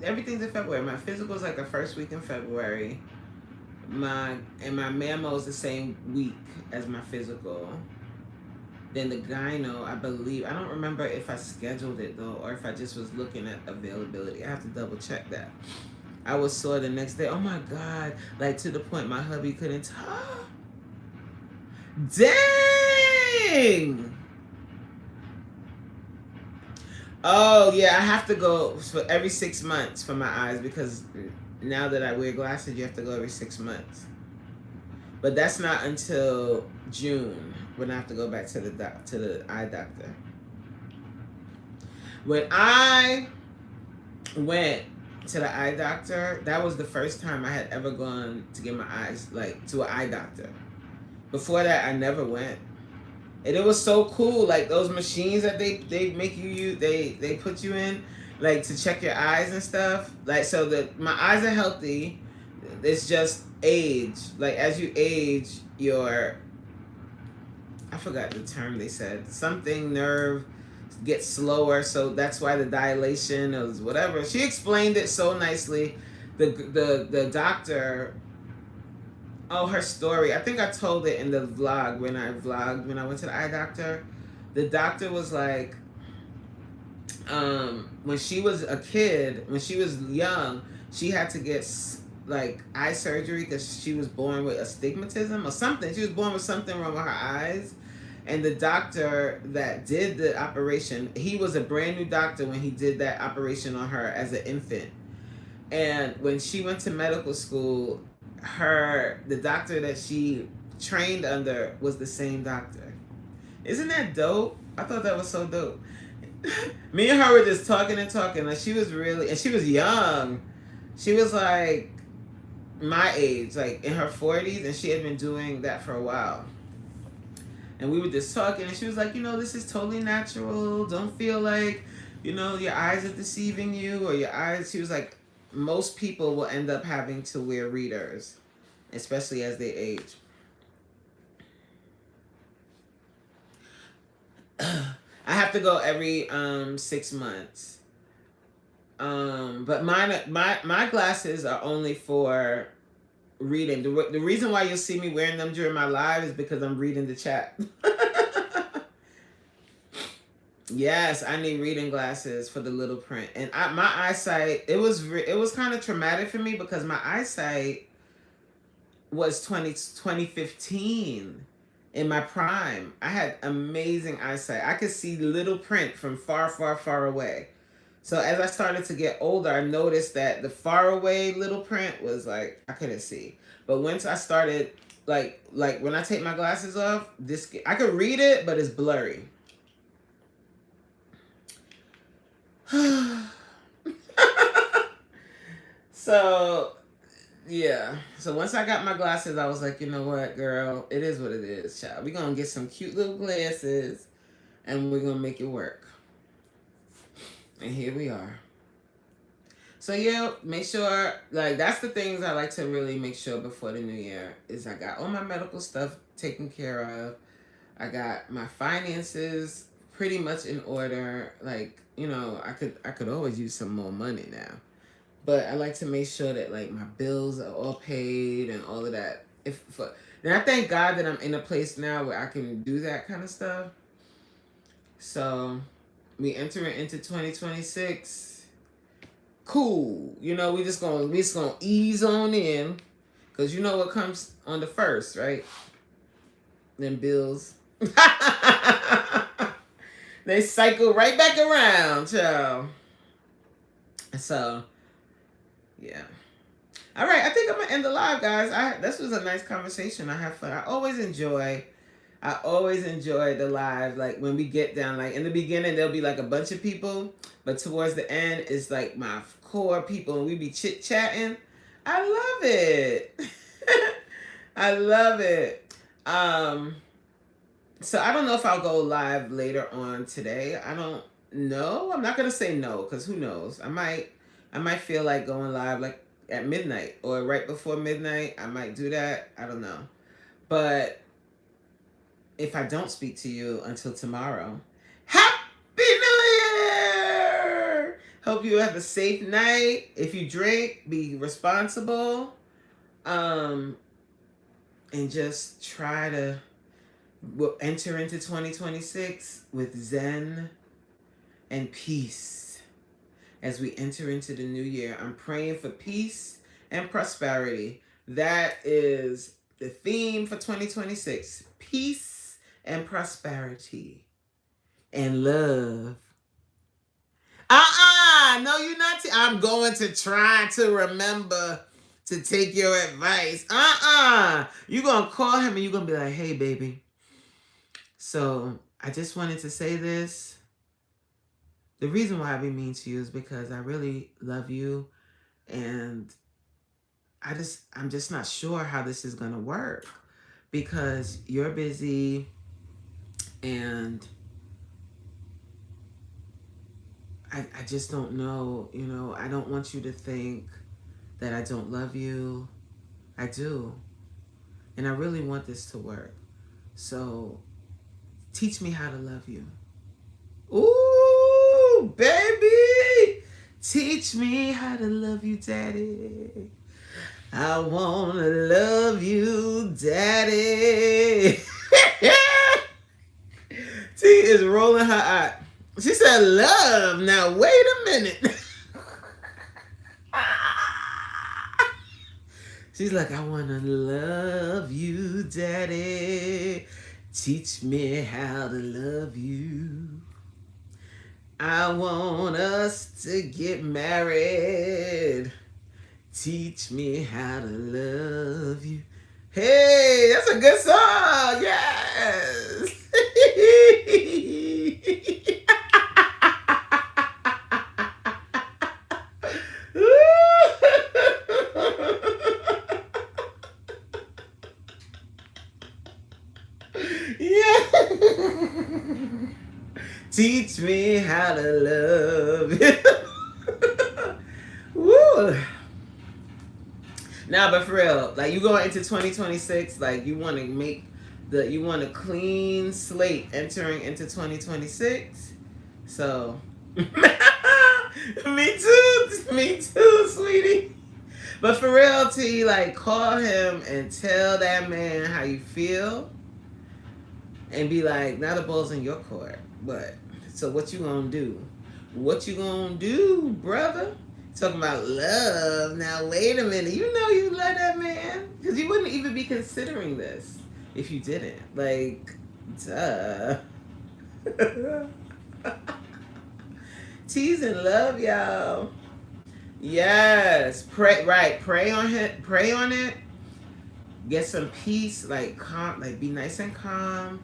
everything's in February. My physical is like the first week in February. My mammo is the same week as my physical. Then the gyno, I believe, I don't remember if I scheduled it though, or if I just was looking at availability. I have to double check that. I was sore the next day. Oh my God. Like to the point my hubby couldn't talk. Dang. Oh yeah, I have to go for every 6 months for my eyes because now that I wear glasses, you have to go every 6 months. But that's not until June when I have to go back to the eye doctor. When I went to the eye doctor, that was the first time I had ever gone to get my eyes, like, to an eye doctor. Before that, I never went. And it was so cool, like, those machines that they make you use, they put you in, like, to check your eyes and stuff. Like, so that my eyes are healthy. It's just age. Like, as you age, I forgot the term they said. Something nerve gets slower, so that's why the dilation is whatever. She explained it so nicely. The doctor, oh, her story, I think I told it in the vlog when I went to the eye doctor. The doctor was like, when she was a kid, when she was young, she had to get like eye surgery because she was born with astigmatism or something. She was born with something wrong with her eyes. And the doctor that did the operation, he was a brand new doctor when he did that operation on her as an infant. And when she went to medical school, the doctor that she trained under was the same doctor. Isn't that dope? I thought that was so dope. Me and her were just talking and talking. Like, she was really, and she was young. She was like my age, like in her 40s, and she had been doing that for a while. And we were just talking, and she was like, this is totally natural. Don't feel like, your eyes are deceiving you or your eyes. She was like, most people will end up having to wear readers, especially as they age. I have to go every 6 months. But my glasses are only for reading. The reason why you'll see me wearing them during my live is because I'm reading the chat. Yes, I need reading glasses for the little print. And my eyesight, it was kind of traumatic for me because my eyesight was 2015 in my prime. I had amazing eyesight. I could see little print from far, far, far away. So as I started to get older, I noticed that the far away little print was like I couldn't see. But once I started like when I take my glasses off, this I could read it, but it's blurry. So yeah. So once I got my glasses, I was like, you know what, girl, it is what it is, child. We're gonna get some cute little glasses and we're gonna make it work. And here we are. So yeah, make sure like that's the things I like to really make sure before the new year is I got all my medical stuff taken care of. I got my finances pretty much in order. Like, you know, I could always use some more money now. But I like to make sure that like my bills are all paid and all of that. And I thank God that I'm in a place now where I can do that kind of stuff. So we entering into 2026. Cool. You know, we just gonna ease on in. Cause you know what comes on the first, right? Them bills. They cycle right back around, child. So yeah. All right, I think I'm gonna end the live, guys. This was a nice conversation. I have fun. I always enjoy the live. Like when we get down, like in the beginning, there'll be like a bunch of people, but towards the end, it's like my core people, and we be chit chatting. I love it. I love it. So I don't know if I'll go live later on today. I don't know. I'm not gonna say no because who knows? I might feel like going live like at midnight or right before midnight. I might do that. I don't know. But if I don't speak to you until tomorrow, Happy New Year! Hope you have a safe night. If you drink, be responsible. And just try to enter into 2026 with zen and peace. As we enter into the new year, I'm praying for peace and prosperity. That is the theme for 2026. Peace and prosperity and love. No, you're not. I'm going to try to remember to take your advice. You're going to call him and you're going to be like, hey, baby. So I just wanted to say this. The reason why I be mean to you is because I really love you, and I'm just not sure how this is gonna work because you're busy, and I just don't know. You know, I don't want you to think that I don't love you. I do, and I really want this to work. So teach me how to love you. Ooh, baby, teach me how to love you, daddy. I want to love you, daddy. T is rolling her eye. She said, love. Now, wait a minute. She's like, I want to love you, daddy. Teach me how to love you. I want us to get married. Teach me how to love you. Hey, that's a good song. Yes. Yeah. Teach me how to love you. Woo. Now, but for real, like you going into 2026, like you want a clean slate entering into 2026. So, me too, sweetie. But for real, T, like call him and tell that man how you feel, and be like, now the ball's in your court. But so what you gonna do? What you gonna do, brother? Talking about love. Now, wait a minute. You know you love that man. Because you wouldn't even be considering this if you didn't. like, duh. T's in love, y'all. Yes. Pray, right. Pray on it. Pray on it. Get some peace, like calm, like be nice and calm.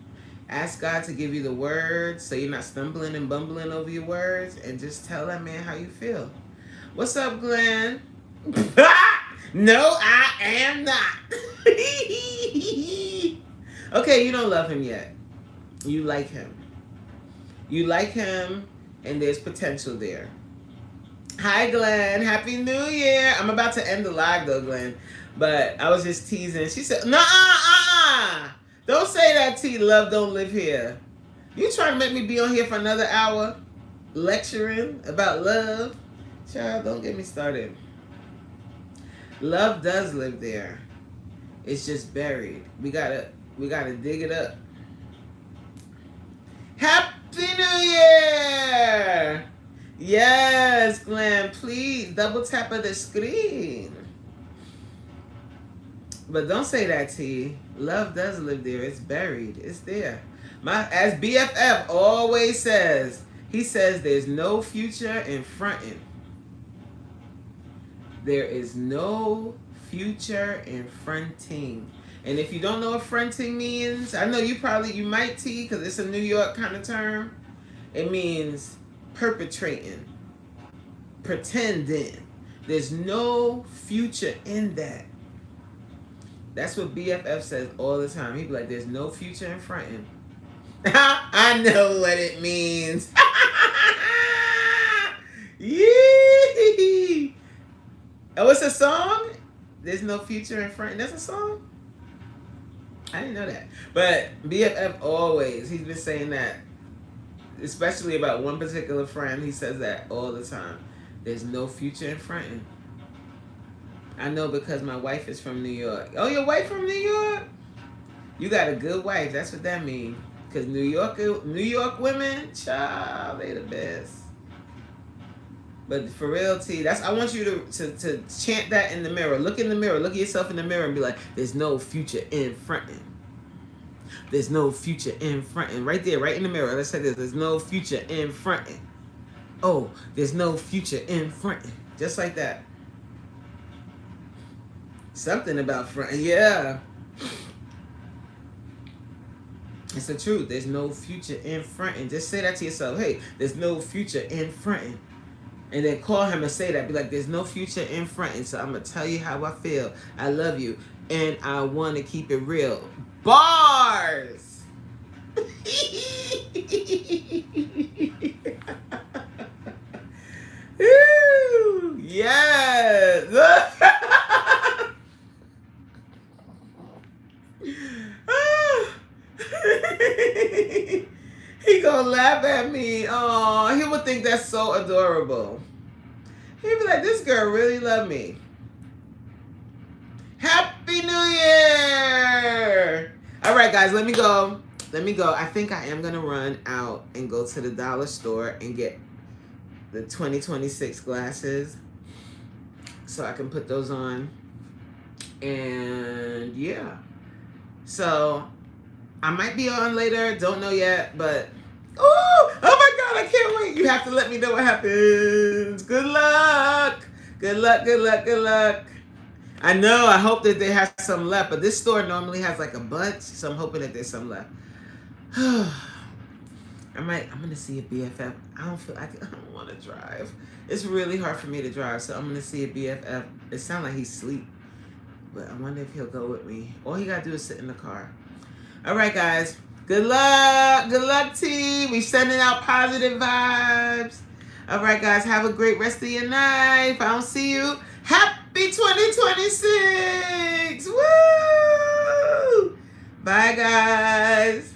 Ask God to give you the words so you're not stumbling and bumbling over your words, and just tell that man how you feel. What's up, Glenn? No, I am not. Okay, you don't love him yet. You like him. You like him, and there's potential there. Hi, Glenn. Happy New Year. I'm about to end the live, though, Glenn. But I was just teasing. She said, nah, don't say that, T. Love don't live here. You trying to make me be on here for another hour lecturing about love? Child, don't get me started. Love does live there. It's just buried. We gotta dig it up. Happy New Year! Yes, Glenn, please double tap of the screen. But don't say that, T. Love does live there. It's buried. It's there. As BFF always says, he says there's no future in fronting. There is no future in fronting. And if you don't know what fronting means, I know you might, T, because it's a New York kind of term. It means perpetrating, pretending. There's no future in that. That's what BFF says all the time. He be like, there's no future in fronting. I know what it means. Yee! Oh, it's a song? There's no future in fronting. That's a song? I didn't know that. But BFF always, he's been saying that, especially about one particular friend. He says that all the time. There's no future in fronting. I know because my wife is from New York. Oh, your wife from New York? You got a good wife. That's what that means. Because New York women, child, they the best. But for real, T, I want you to chant that in the mirror. Look in the mirror. Look at yourself in the mirror and be like, there's no future in fronting. There's no future in fronting. Right there, right in the mirror. Let's say this. There's no future in fronting. Oh, there's no future in fronting. Just like that. Something about fronting. Yeah. It's the truth. There's no future in fronting. Just say that to yourself. Hey, there's no future in fronting. And then call him and say that. Be like, there's no future in fronting. So I'm going to tell you how I feel. I love you. And I want to keep it real. Bars! Woo! Yes! He gonna laugh at me. Oh, he would think that's so adorable. He'd be like, this girl really love me. Happy New Year! All right, guys, let me go. I think I am gonna run out and go to the dollar store and get the 2026 glasses so I can put those on. And yeah. So I might be on later, don't know yet, but oh my God, I can't wait. You have to let me know what happens. Good luck. Good luck, good luck, good luck. I know, I hope that they have some left, but this store normally has like a bunch, so I'm hoping that there's some left. I'm gonna see if BFF, I don't want to drive. It's really hard for me to drive, so I'm gonna see if BFF, it sounds like he's asleep, but I wonder if he'll go with me. All he gotta do is sit in the car. All right, guys. Good luck, team. We sending out positive vibes. All right, guys. Have a great rest of your night. If I don't see you, happy 2026. Woo! Bye, guys.